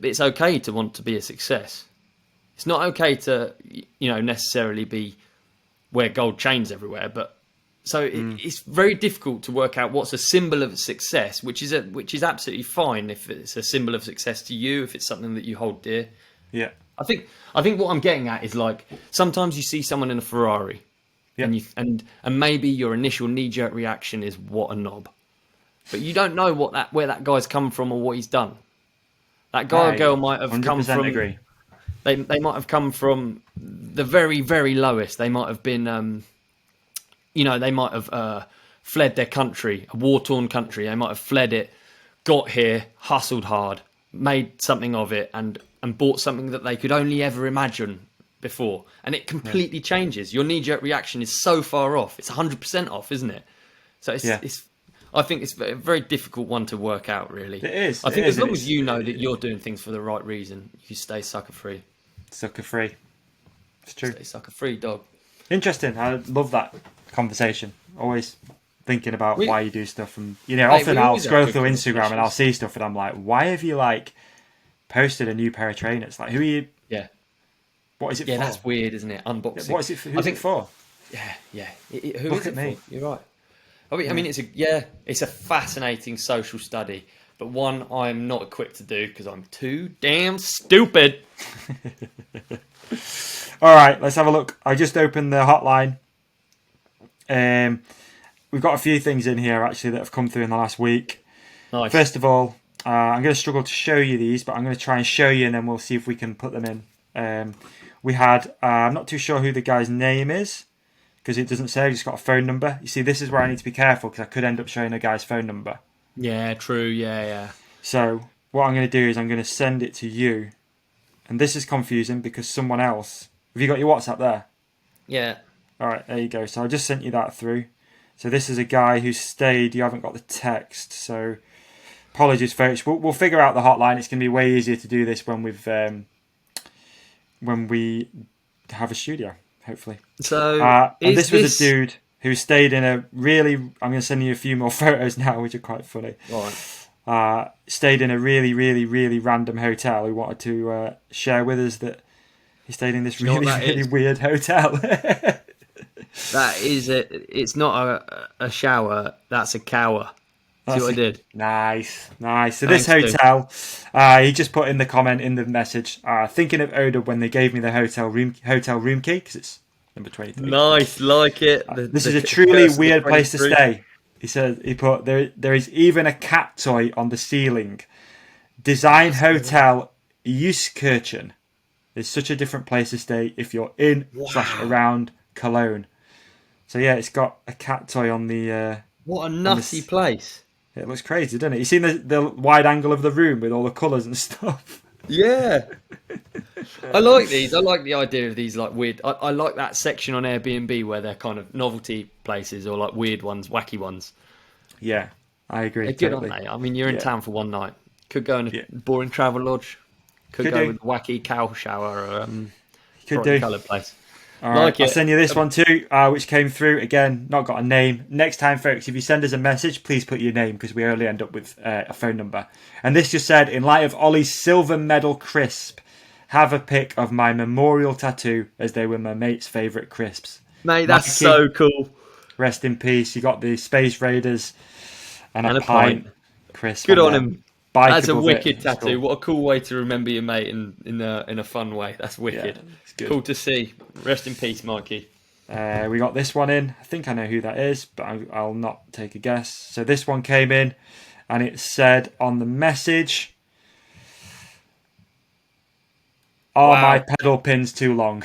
it's okay to want to be a success. It's not okay to, you know, necessarily wear gold chains everywhere, but so it's very difficult to work out what's a symbol of success, which is absolutely fine if it's a symbol of success to you, if it's something that you hold dear. Yeah. I think what I'm getting at is, like, sometimes you see someone in a Ferrari, and maybe your initial knee-jerk reaction is, what a knob. But you don't know where that guy's come from or what he's done. That guy or girl might have come from... Agree. They might have come from the very, very lowest. They might have been, you know, they might have fled their country, a war-torn country. They might have fled it, got here, hustled hard, made something of it, and bought something that they could only ever imagine before. And it completely changes. Your knee-jerk reaction is so far off. It's 100% off, isn't it? So I think it's a very difficult one to work out, really. It is. I think as long as you know that you're doing things for the right reason, you stay sucker free. Sucker free. It's true. Stay sucker free, dog. Interesting. I love that conversation. Always thinking about why you do stuff, and often I'll scroll through Instagram and I'll see stuff, and I'm like, why have you posted a new pair of trainers? Like, who are you? Yeah. What is it for? Yeah, that's weird, isn't it? Unboxing. Yeah, what is it for? Who's it for? Yeah. Who is it for? You're right. I mean, it's a fascinating social study, but one I'm not equipped to do because I'm too damn stupid. All right, let's have a look. I just opened the hotline. We've got a few things in here actually that have come through in the last week. Nice. First of all, I'm going to struggle to show you these, but I'm going to try and show you, and then we'll see if we can put them in. We had, I'm not too sure who the guy's name is, because it doesn't say, I've just got a phone number. You see, this is where I need to be careful, because I could end up showing a guy's phone number. Yeah, true, yeah. So, what I'm going to do is I'm going to send it to you. And this is confusing, because someone else... Have you got your WhatsApp there? Yeah. Alright, there you go. So I just sent you that through. So this is a guy who stayed. You haven't got the text, so apologies, folks. We'll figure out the hotline. It's going to be way easier to do this when we have a studio, hopefully. So and this was a dude who stayed in a really... I'm going to send you a few more photos now, which are quite funny. Right. Stayed in a really, really, really random hotel. He wanted to share with us that he stayed in this really weird hotel. That is it. It's not a shower. That's a cower. See what I did? Nice. So this hotel, he just put in the comment in the message, thinking of Oda when they gave me the hotel room key, because it's number 23. Nice, like it. This is a truly weird place to stay. He put there is even a cat toy on the ceiling. Design hotel Euskirchen. It's such a different place to stay if you're in / around Cologne. So yeah, it's got a cat toy on the... what a nutty place. It looks crazy, doesn't it? You seen the wide angle of the room with all the colours and stuff? Yeah. I like these. I like the idea of these weird... I like that section on Airbnb where they're kind of novelty places or weird ones, wacky ones. Yeah, I agree. They're good, aren't they? I mean, you're in town for one night. Could go in a boring travel lodge. Could go with a wacky cow shower or brightly coloured place. All right, I'll send you this one too, which came through. Again, not got a name. Next time, folks, if you send us a message, please put your name, because we only end up with a phone number. And this just said, in light of Olly's silver medal crisp, have a pic of my memorial tattoo, as they were my mate's favourite crisps. Mate, that's so cool. Rest in peace. You got the Space Raiders and a pint crisp. Good on him. That's a wicked tattoo. Cool. What a cool way to remember your mate in a fun way. That's wicked. Yeah, it's good. Cool to see. Rest in peace, Mikey. We got this one in. I think I know who that is, but I'll not take a guess. So this one came in, and it said on the message, "Are my pedal pins too long?"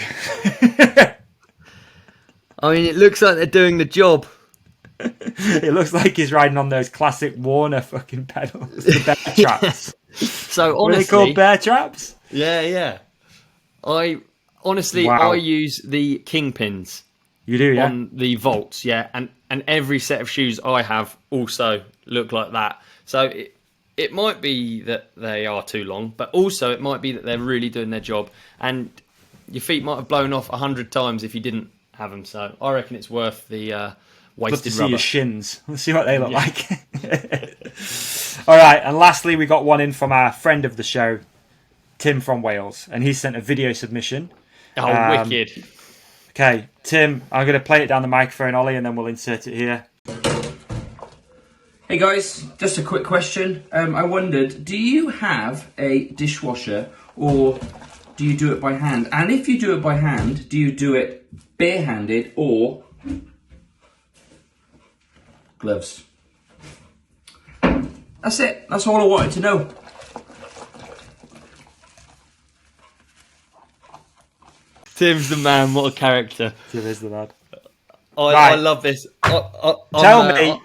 I mean, it looks like they're doing the job. It looks like he's riding on those classic Warner fucking pedals, the bear traps. So honestly, what are they called, bear traps? Yeah. I use the kingpins. You do, yeah. On the vaults, yeah, and every set of shoes I have also look like that. So it might be that they are too long, but also it might be that they're really doing their job, and your feet might have blown off 100 times if you didn't have them. So I reckon it's worth the wasted rubber. See your shins. Let's see what they look like. All right, and lastly, we got one in from our friend of the show, Tim from Wales, and he sent a video submission. Oh, wicked. Okay, Tim, I'm going to play it down the microphone, Ollie, and then we'll insert it here. Hey guys, just a quick question. I wondered, do you have a dishwasher or do you do it by hand? And if you do it by hand, do you do it barehanded or gloves? That's it. That's all I wanted to know. Tim's the man. What a character. Tim is the lad. I love this. Tell me,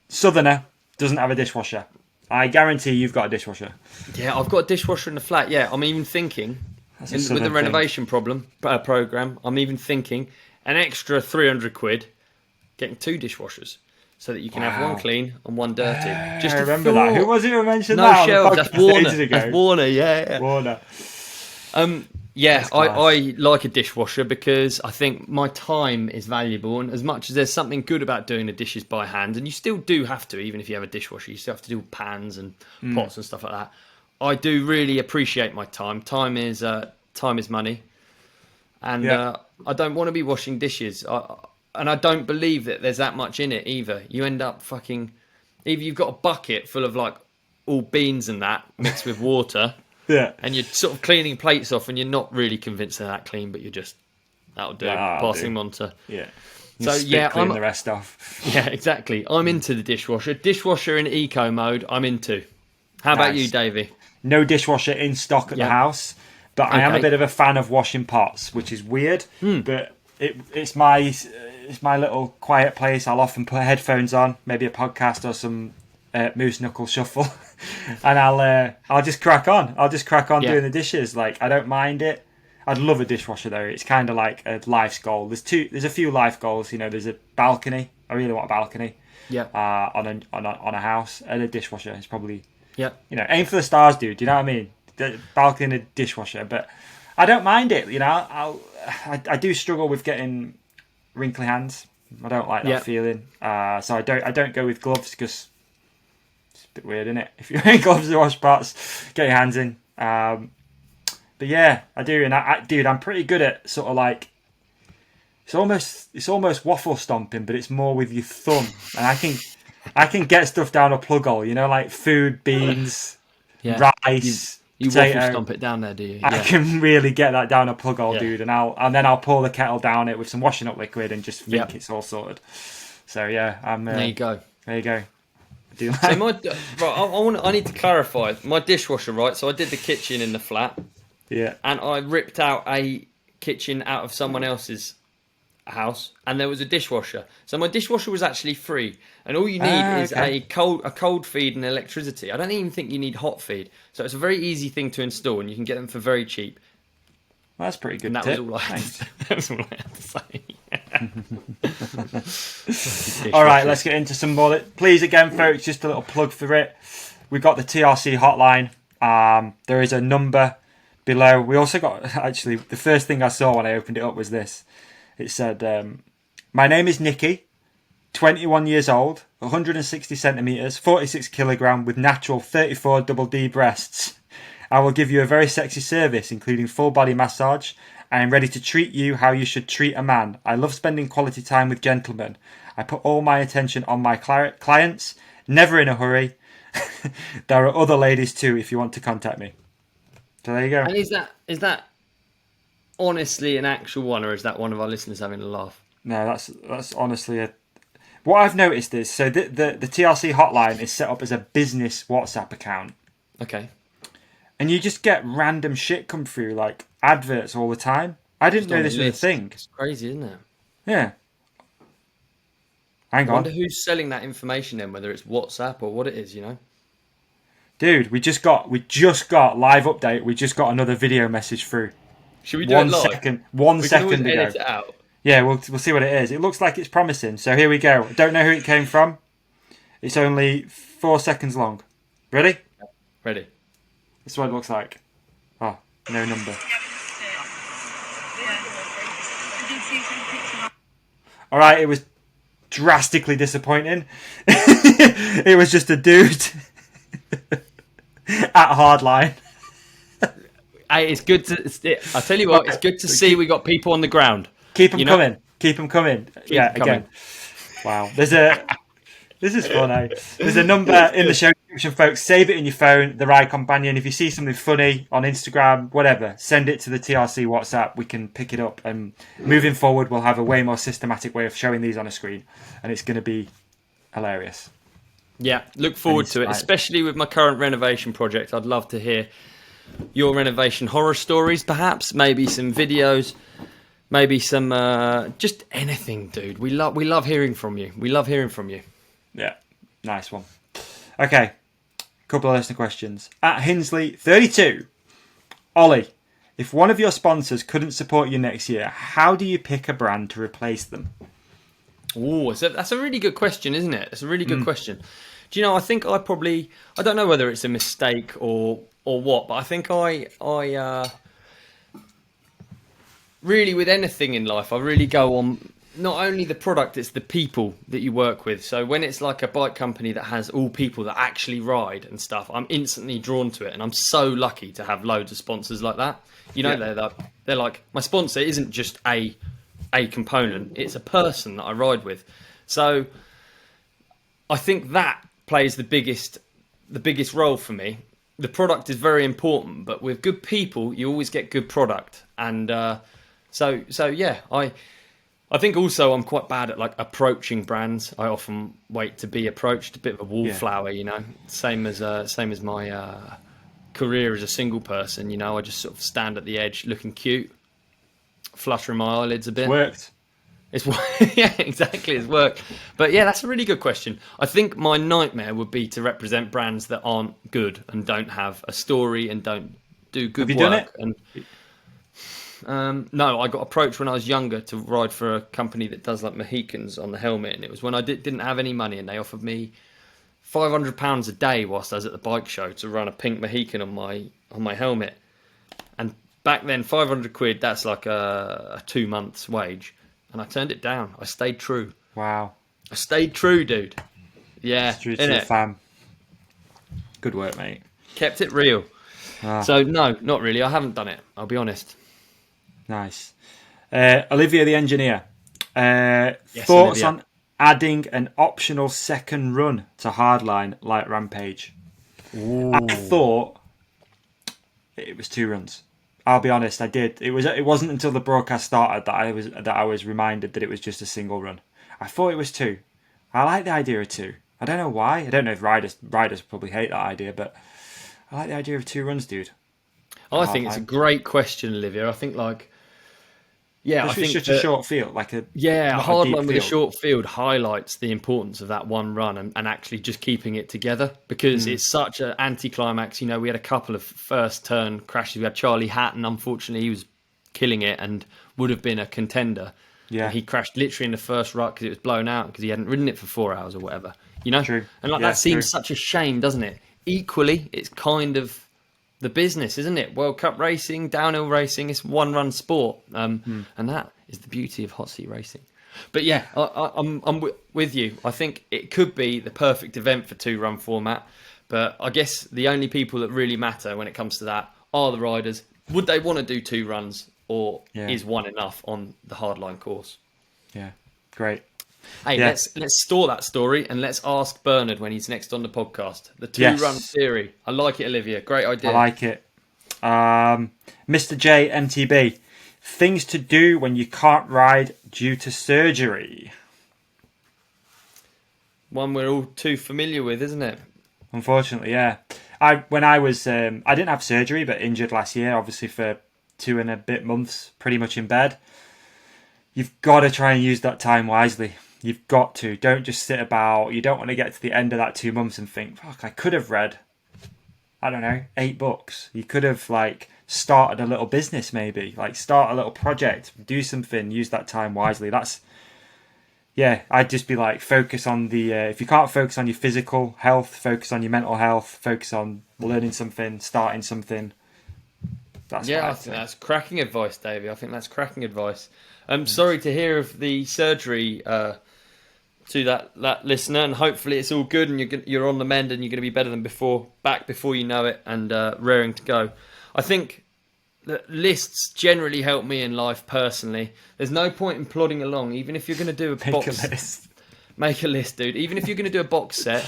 Southerner doesn't have a dishwasher. I guarantee you've got a dishwasher. Yeah, I've got a dishwasher in the flat. Yeah, I'm even thinking with the renovation program. I'm even thinking an extra £300, getting 2 dishwashers. so that you can have one clean and one dirty. Just I remember that. Who was it who mentioned no that? shelves. That's Warner. Ago? That's Warner. Yeah. Warner. Yeah, I like a dishwasher because I think my time is valuable, and as much as there's something good about doing the dishes by hand, and you still do have to, even if you have a dishwasher, you still have to do pans and pots and stuff like that. I do really appreciate my time. Time is money, and I don't want to be washing dishes. And I don't believe that there's that much in it either. You end up either you've got a bucket full of like all beans and that mixed with water. Yeah. And you're sort of cleaning plates off and you're not really convinced they're that clean, but you're just, that'll do. Passing them on to... Yeah. So clean the rest off. Yeah, exactly. I'm into the dishwasher. Dishwasher in eco mode, I'm into. How about you, Davey? No dishwasher in stock at the house, but I am a bit of a fan of washing pots, which is weird, but it's my little quiet place. I'll often put headphones on, maybe a podcast or some Moose Knuckle Shuffle, and I'll just crack on. Doing the dishes. Like, I don't mind it. I'd love a dishwasher though. It's kind of like a life's goal. There's a few life goals. You know, there's a balcony. I really want a balcony. Yeah. On a house, and a dishwasher is probably. Yeah. You know, aim for the stars, dude. Do you know what I mean? The balcony and a dishwasher, but I don't mind it. You know, I do struggle with getting wrinkly hands. I don't like that feeling. So I don't go with gloves because. Bit weird, isn't it? If you're wearing gloves to wash pots, get your hands in. But yeah, I do, and I'm pretty good at sort of like it's almost waffle stomping, but it's more with your thumb, and I can get stuff down a plug hole, you know, like food, beans, rice. You waffle stomp it down there, do you? Yeah. I can really get that down a plug hole, dude, and then I'll pour the kettle down it with some washing up liquid and just think it's all sorted. So yeah, there you go. There you go. So I need to clarify my dishwasher, right? So I did the kitchen in the flat, and I ripped out a kitchen out of someone else's house, and there was a dishwasher. So my dishwasher was actually free, and all you need is a cold feed and electricity. I don't even think you need hot feed, so it's a very easy thing to install, and you can get them for very cheap. Well, that's pretty good. And that was all I had to say. All right, let's get into some more. Please, again, folks, just a little plug for it. We've got the TRC hotline. There is a number below. We also got, actually, the first thing I saw when I opened it up was this. It said, my name is Nikki, 21 years old, 160 centimetres, 46 kilogram with natural 34 double D breasts. I will give you a very sexy service, including full body massage. I am ready to treat you how you should treat a man. I love spending quality time with gentlemen. I put all my attention on my clients, never in a hurry. There are other ladies too if you want to contact me. So there you go. And is that honestly an actual one, or is that one of our listeners having a laugh? No, that's honestly a... What I've noticed is, so the TRC hotline is set up as a business WhatsApp account. Okay. And you just get random shit come through, like adverts all the time. I didn't know this was a thing. It's crazy, isn't it? Yeah. Hang on. I wonder who's selling that information then, whether it's WhatsApp or what it is, you know? Dude, we just got live update. We just got another video message through. Should we do it live? One second ago. Edit it out. Yeah, we'll see what it is. It looks like it's promising. So here we go. Don't know who it came from. It's only 4 seconds long. Ready? Ready. This is what it looks like. Oh, no number. All right, it was drastically disappointing. It was just a dude at Hardline. Hey, it's good to. I tell you what, it's good to see we got people on the ground. Keep them coming. Keep them coming. Again. Wow. This is fun, eh? There's a number in the show description, folks. Save it in your phone, the Ride Companion. If you see something funny on Instagram, whatever, send it to the TRC WhatsApp. We can pick it up. And moving forward, we'll have a way more systematic way of showing these on a screen. And it's going to be hilarious. Yeah, look forward to it, especially with my current renovation project. I'd love to hear your renovation horror stories, perhaps. Maybe some videos. Maybe some... just anything, dude. We love hearing from you. We love hearing from you. Yeah, nice one. Okay, couple of listener questions. At Hinsley32, Olly, if one of your sponsors couldn't support you next year, how do you pick a brand to replace them? Oh, that's a really good question, isn't it? It's a really good question. Do you know? I think I don't know whether it's a mistake or what, but I think I really, with anything in life, I really go on not only the product, it's the people that you work with. So when it's like a bike company that has all people that actually ride and stuff, I'm instantly drawn to it, and I'm so lucky to have loads of sponsors like that. You know, they're like, my sponsor isn't just a component, it's a person that I ride with. So I think that plays the biggest role for me. The product is very important, but with good people, you always get good product. And so yeah, I think also I'm quite bad at like approaching brands. I often wait to be approached, a bit of a wallflower, you know. Same as my career as a single person, you know. I just sort of stand at the edge, looking cute, fluttering my eyelids a bit. It's Yeah, exactly. It's worked. But yeah, that's a really good question. I think my nightmare would be to represent brands that aren't good and don't have a story and don't do good work. Have you done it? And no, I got approached when I was younger to ride for a company that does like Mohicans on the helmet, and it was when I didn't have any money, and they offered me £500 a day whilst I was at the bike show to run a pink Mohican on my helmet. And back then, £500, that's like a 2 months wage. And I turned it down. I stayed true. Wow. I stayed true, dude. Yeah. True to the fam. Good work, mate. Kept it real. So, no, not really. I haven't done it. I'll be honest. Nice. Olivia, the engineer. Yes, Thoughts Olivia. on adding an optional second run to Hardline like Rampage? Ooh. I thought it was 2 runs. I'll be honest, I did. It wasn't until the broadcast started that I was reminded that it was just a single run. I thought it was 2. I like the idea of 2. I don't know why. I don't know if riders probably hate that idea, but I like the idea of 2 runs, dude. I think it's a great question, Olivia. I think like, yeah, I think it's just a short field, like a Hardline with a short field highlights the importance of that one run and actually just keeping it together, because it's such an anticlimax. You know, we had a couple of first turn crashes. We had Charlie Hatton, unfortunately, he was killing it and would have been a contender. Yeah, and he crashed literally in the first rut because it was blown out because he hadn't ridden it for 4 hours or whatever. You know, true. And like that seems such a shame, doesn't it? Equally, it's kind of the business, isn't it? World Cup racing, downhill racing, it's one run sport. And that is the beauty of hot seat racing. But yeah, I'm with you. I think it could be the perfect event for 2 run format. But I guess the only people that really matter when it comes to that are the riders. Would they want to do 2 runs, or is one enough on the Hardline course? Yeah, great. Hey, let's store that story and let's ask Bernard when he's next on the podcast. The 2 run theory. I like it, Olivia. Great idea. I like it. Mr. J MTB. Things to do when you can't ride due to surgery. One we're all too familiar with, isn't it? Unfortunately, yeah. I didn't have surgery, but injured last year, obviously for 2 and a bit months, pretty much in bed. You've got to try and use that time wisely. You've got to. Don't just sit about. You don't want to get to the end of that 2 months and think, fuck, I could have read, I don't know, 8 books. You could have started a little business maybe. Start a little project. Do something. Use that time wisely. I'd just be focus on the, if you can't focus on your physical health, focus on your mental health, focus on learning something, starting something. I think that's cracking advice, Davey. I think that's cracking advice. I'm sorry to hear of the surgery to that listener, and hopefully it's all good and you're on the mend and you're going to be better than before, back before you know it, and raring to go. I think that lists generally help me in life personally. There's no point in plodding along, even if you're going to do a box. Make a list, dude. Even if you're going to do a box set,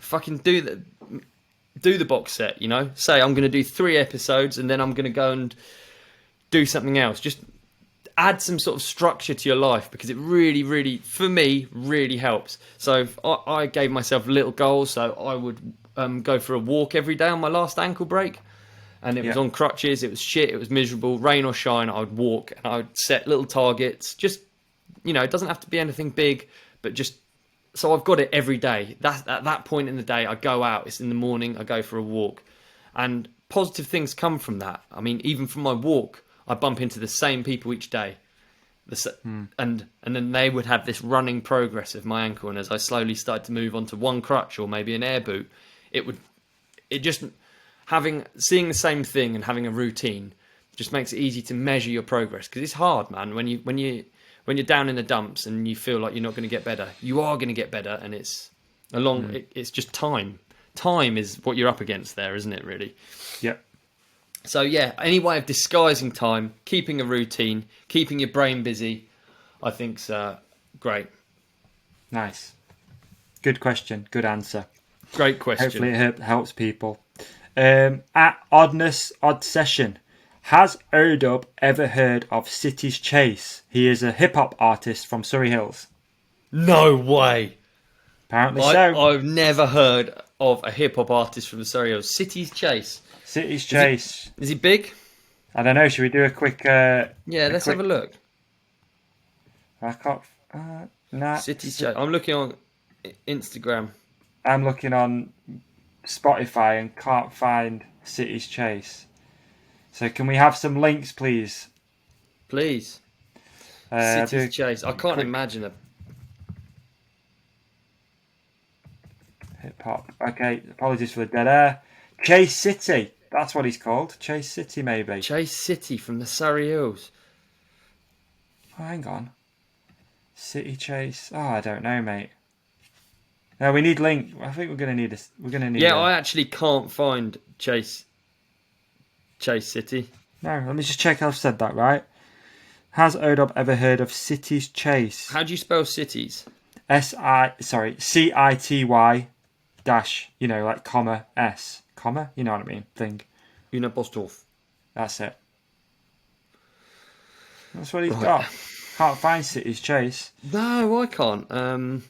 fucking do the box set, you know? Say, I'm going to do 3 episodes and then I'm going to go and do something else. Just add some sort of structure to your life, because it really, really, for me, really helps. So I gave myself little goals. So I would go for a walk every day on my last ankle break. And it was on crutches. It was shit. It was miserable. Rain or shine, I would walk and I would set little targets. Just, you know, it doesn't have to be anything big, but just, so I've got it every day. At that point in the day, I go out. It's in the morning. I go for a walk. And positive things come from that. I mean, even from my walk, I bump into the same people each day. And then they would have this running progress of my ankle, and as I slowly started to move onto one crutch or maybe an air boot, seeing the same thing and having a routine just makes it easy to measure your progress, because it's hard, man. When you're down in the dumps and you feel like you're not going to get better, you are going to get better, and it's it's just time. Time is what you're up against there, isn't it? Really. Yep. So yeah, any way of disguising time, keeping a routine, keeping your brain busy, I think's great. Nice. Good question. Good answer. Great question. Hopefully it helps people. At Oddness Odd Session, has Odub ever heard of City's Chase? He is a hip hop artist from Surrey Hills. No way. Apparently so. I've never heard of a hip hop artist from the Surrey Hills. City's Chase. City's Chase. Is he big? I don't know. Should we do a quick? Let's have a look. I can't. Nah. City's Chase. I'm looking on Instagram. I'm looking on Spotify and can't find City's Chase. So can we have some links, please? Please. City's Chase. I can't imagine a hip hop. Okay, apologies for the dead air. Chase City. That's what he's called. Chase City, maybe. Chase City from the Surrey Hills. Oh, hang on. City Chase. Oh, I don't know, mate. No, we need link. I think we're gonna need this. We're gonna need. Yeah, I actually can't find Chase City. No, let me just check. I've said that right. Has Odub ever heard of City's Chase? How do you spell cities? CITY dash. Like comma S. Comma, you know what I mean? Thing. Une apostrophe. That's it. That's what he's got. Can't find City's Chase. No, I can't.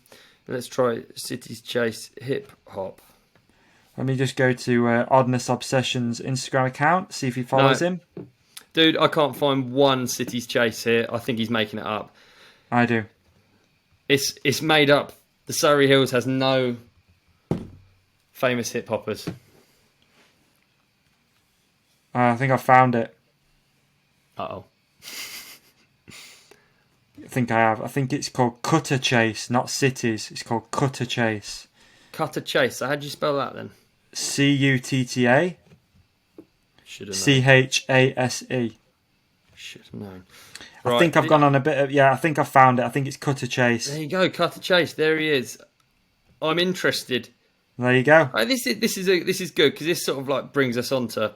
Let's try City's Chase hip hop. Let me just go to Oddness Obsession's Instagram account, see if he follows him. Dude, I can't find one City's Chase here. I think he's making it up. I do. It's made up. The Surrey Hills has no famous hip hoppers. I think I found it. Uh-oh. I think I have. I think it's called Cutter Chase, not Cities. It's called Cutter Chase. Cutter Chase. So how do you spell that then? CUTTA. Should have known. CHASE. Should have known. I think I've gone on a bit of... Yeah, I think I found it. I think it's Cutter Chase. There you go, Cutter Chase. There he is. I'm interested. There you go. This is good, because this sort of like brings us on to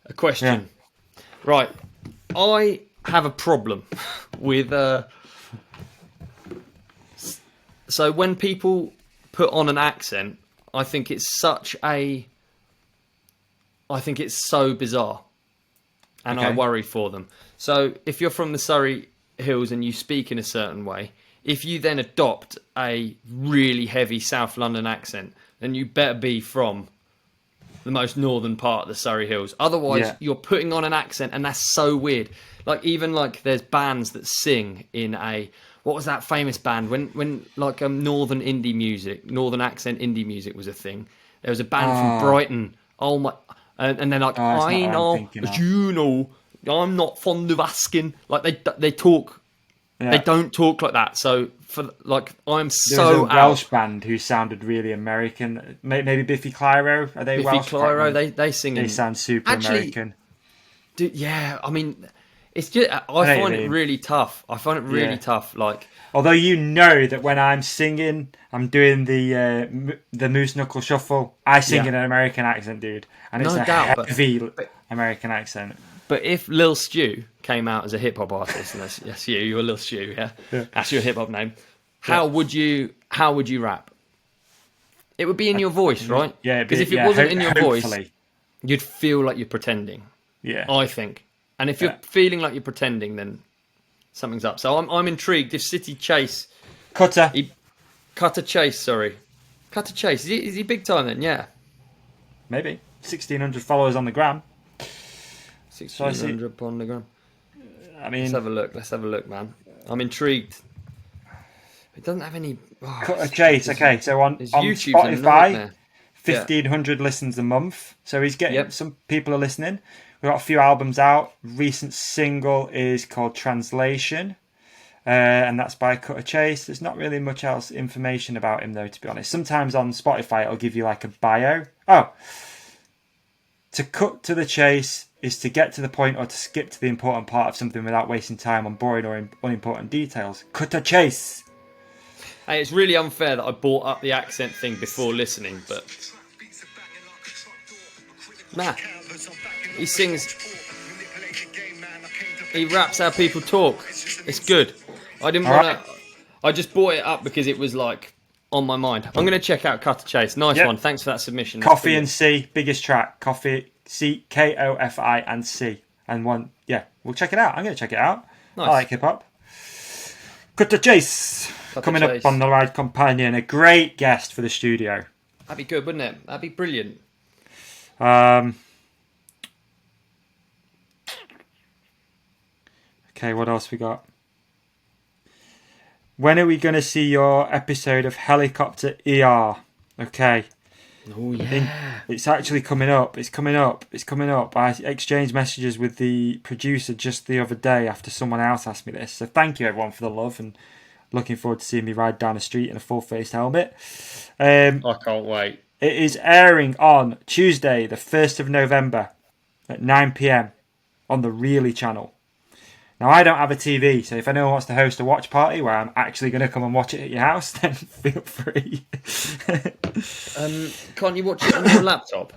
a question. Yeah. Right. I have a problem with... So when people put on an accent, I think it's so bizarre. And I worry for them. So if you're from the Surrey Hills and you speak in a certain way, if you then adopt a really heavy South London accent, then you better be from the most northern part of the Surrey Hills. Otherwise, you're putting on an accent, and that's so weird. Like, even like there's bands that sing in a... What was that famous band? When like northern accent indie music was a thing. There was a band from Brighton. Oh my... And they're like, I know, but you know, I'm not fond of asking. Like they talk, they don't talk like that. So I'm so There was a Welsh band who sounded really American. Maybe Biffy Clyro. Are they Welsh? Biffy Clyro, they sing. They sound super American. Dude, yeah, I mean, it's just I find it really tough. I find it really tough. Like, although you know that when I'm singing, I'm doing the Moose Knuckle Shuffle. I sing in an American accent, dude, and it's heavy American accent. But if Lil Stu came out as a hip hop artist, and that's you're Lil Stu, yeah, that's your hip hop name. How would you rap? It would be in your voice, right? Yeah, because if it wasn't in your voice, you'd feel like you're pretending. Yeah, I think. And if you're feeling like you're pretending, then something's up. So I'm intrigued. If City Chase, Cutter Chase, is he big time then? Yeah, maybe 1,600 followers on the gram. 1,600 on the gram. I mean, let's have a look, man. I'm intrigued. It doesn't have any. Cutter Chase. Okay, so on Spotify, 1,500 listens a month. So he's getting some people are listening. We've got a few albums out. Recent single is called Translation. And that's by Cutter Chase. There's not really much else information about him though, to be honest. Sometimes on Spotify it'll give you like a bio. Oh, to cut to the chase is to get to the point or to skip to the important part of something without wasting time on boring or unimportant details. Cutter Chase. Hey, it's really unfair that I brought up the accent thing before listening, but nah, he sings, he raps how people talk. It's good. I didn't want to. I just brought it up because it was like on my mind. I'm going to check out Cutter Chase. Nice one. Thanks for that submission. Coffee and C, biggest track. Coffee, C, Kofi and C. And one, yeah, we'll check it out. I'm going to check it out. Nice. I like hip hop. Cutter Chase. Coming up on the Ride Companion. A great guest for the studio. That'd be good, wouldn't it? That'd be brilliant. Okay, what else we got? When are we going to see your episode of Helicopter ER? Okay. Oh, yeah. It's actually coming up. It's coming up. I exchanged messages with the producer just the other day after someone else asked me this. So thank you, everyone, for the love, and looking forward to seeing me ride down the street in a full-faced helmet. I can't wait. It is airing on Tuesday, the 1st of November at 9 p.m. on the Really channel. Now, I don't have a TV, so if anyone wants to host a watch party where I'm actually going to come and watch it at your house, then feel free. Can't you watch it on your laptop?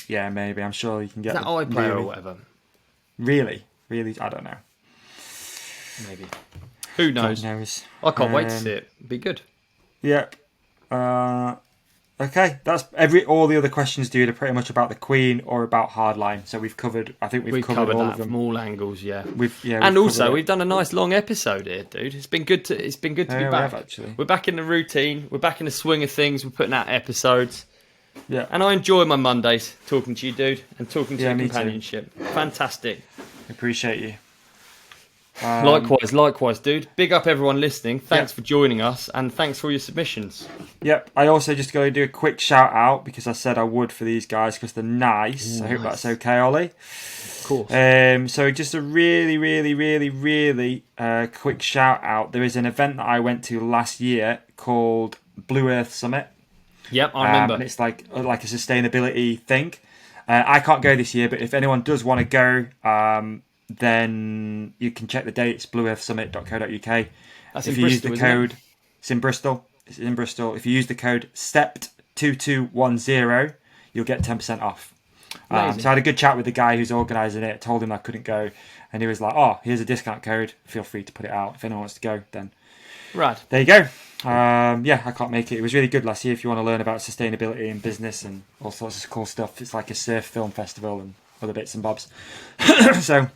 Yeah, maybe. I'm sure you can get that iPlayer or whatever. Really? I don't know. Maybe. Who knows? God knows. I can't wait to see it. It'd be good. Yep. Okay, that's all the other questions, dude, are pretty much about the Queen or about Hardline. So we've covered. I think we've covered all that of them from all angles. Yeah. And also we've done a nice long episode here, dude. It's been good to be back. We have, actually. We're back in the routine. We're back in the swing of things. We're putting out episodes. Yeah. And I enjoy my Mondays talking to you, dude, and talking to your companionship. Too. Fantastic. Appreciate you. Likewise, dude. Big up everyone listening. Thanks for joining us, and thanks for all your submissions. Yep. I also just got to do a quick shout out because I said I would for these guys because they're nice. I hope that's okay, Olly. Of course. So just a really, really, really, really quick shout out. There is an event that I went to last year called Blue Earth Summit. Yep, I remember. And it's like a sustainability thing. I can't go this year, but if anyone does want to go, then you can check the dates, blueearthsummit.co.uk. That's if in you Bristol, use the code, it's in Bristol. It's in Bristol. If you use the code STEPT2210, you'll get 10% off. So I had a good chat with the guy who's organising it. Told him I couldn't go, and he was like, "Oh, here's a discount code. Feel free to put it out if anyone wants to go." Then, right, there you go. I can't make it. It was really good last year. If you want to learn about sustainability and business and all sorts of cool stuff, it's like a surf film festival and other bits and bobs. So.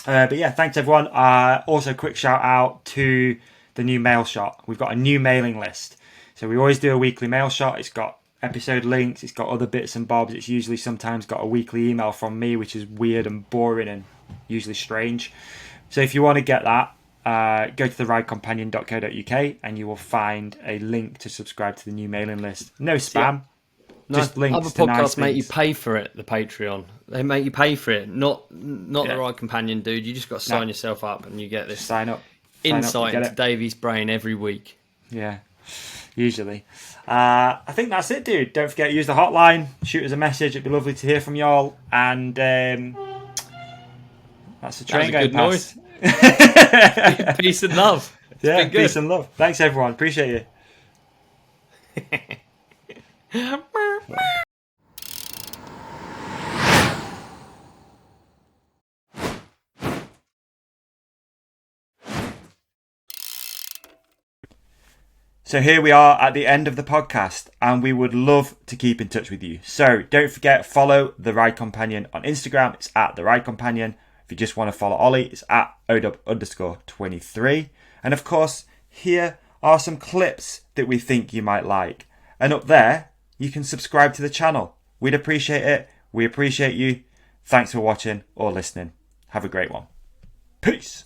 But yeah, thanks everyone. Also, quick shout out to the new mail shot. We've got a new mailing list. So we always do a weekly mail shot. It's got episode links. It's got other bits and bobs. It's usually sometimes got a weekly email from me, which is weird and boring and usually strange. So if you want to get that, go to theridecompanion.co.uk and you will find a link to subscribe to the new mailing list. No spam. Just links other to podcasts nice make things. you pay for it. The Patreon, they make you pay for it. Not the Ride Companion, dude. You just got to sign yourself up, and you get this sign up insight into Davy's brain every week. Yeah, usually. I think that's it, dude. Don't forget to use the hotline. Shoot us a message. It'd be lovely to hear from y'all. And that's the train going past. Noise. Peace and love. Yeah, peace and love. Thanks, everyone. Appreciate you. So here we are at the end of the podcast, and we would love to keep in touch with you. So don't forget, follow The Ride Companion on Instagram. It's at The Ride Companion. If you just want to follow Olly, it's at OW_23. And of course, here are some clips that we think you might like. And up there, you can subscribe to the channel. We'd appreciate it. We appreciate you. Thanks for watching or listening. Have a great one. Peace.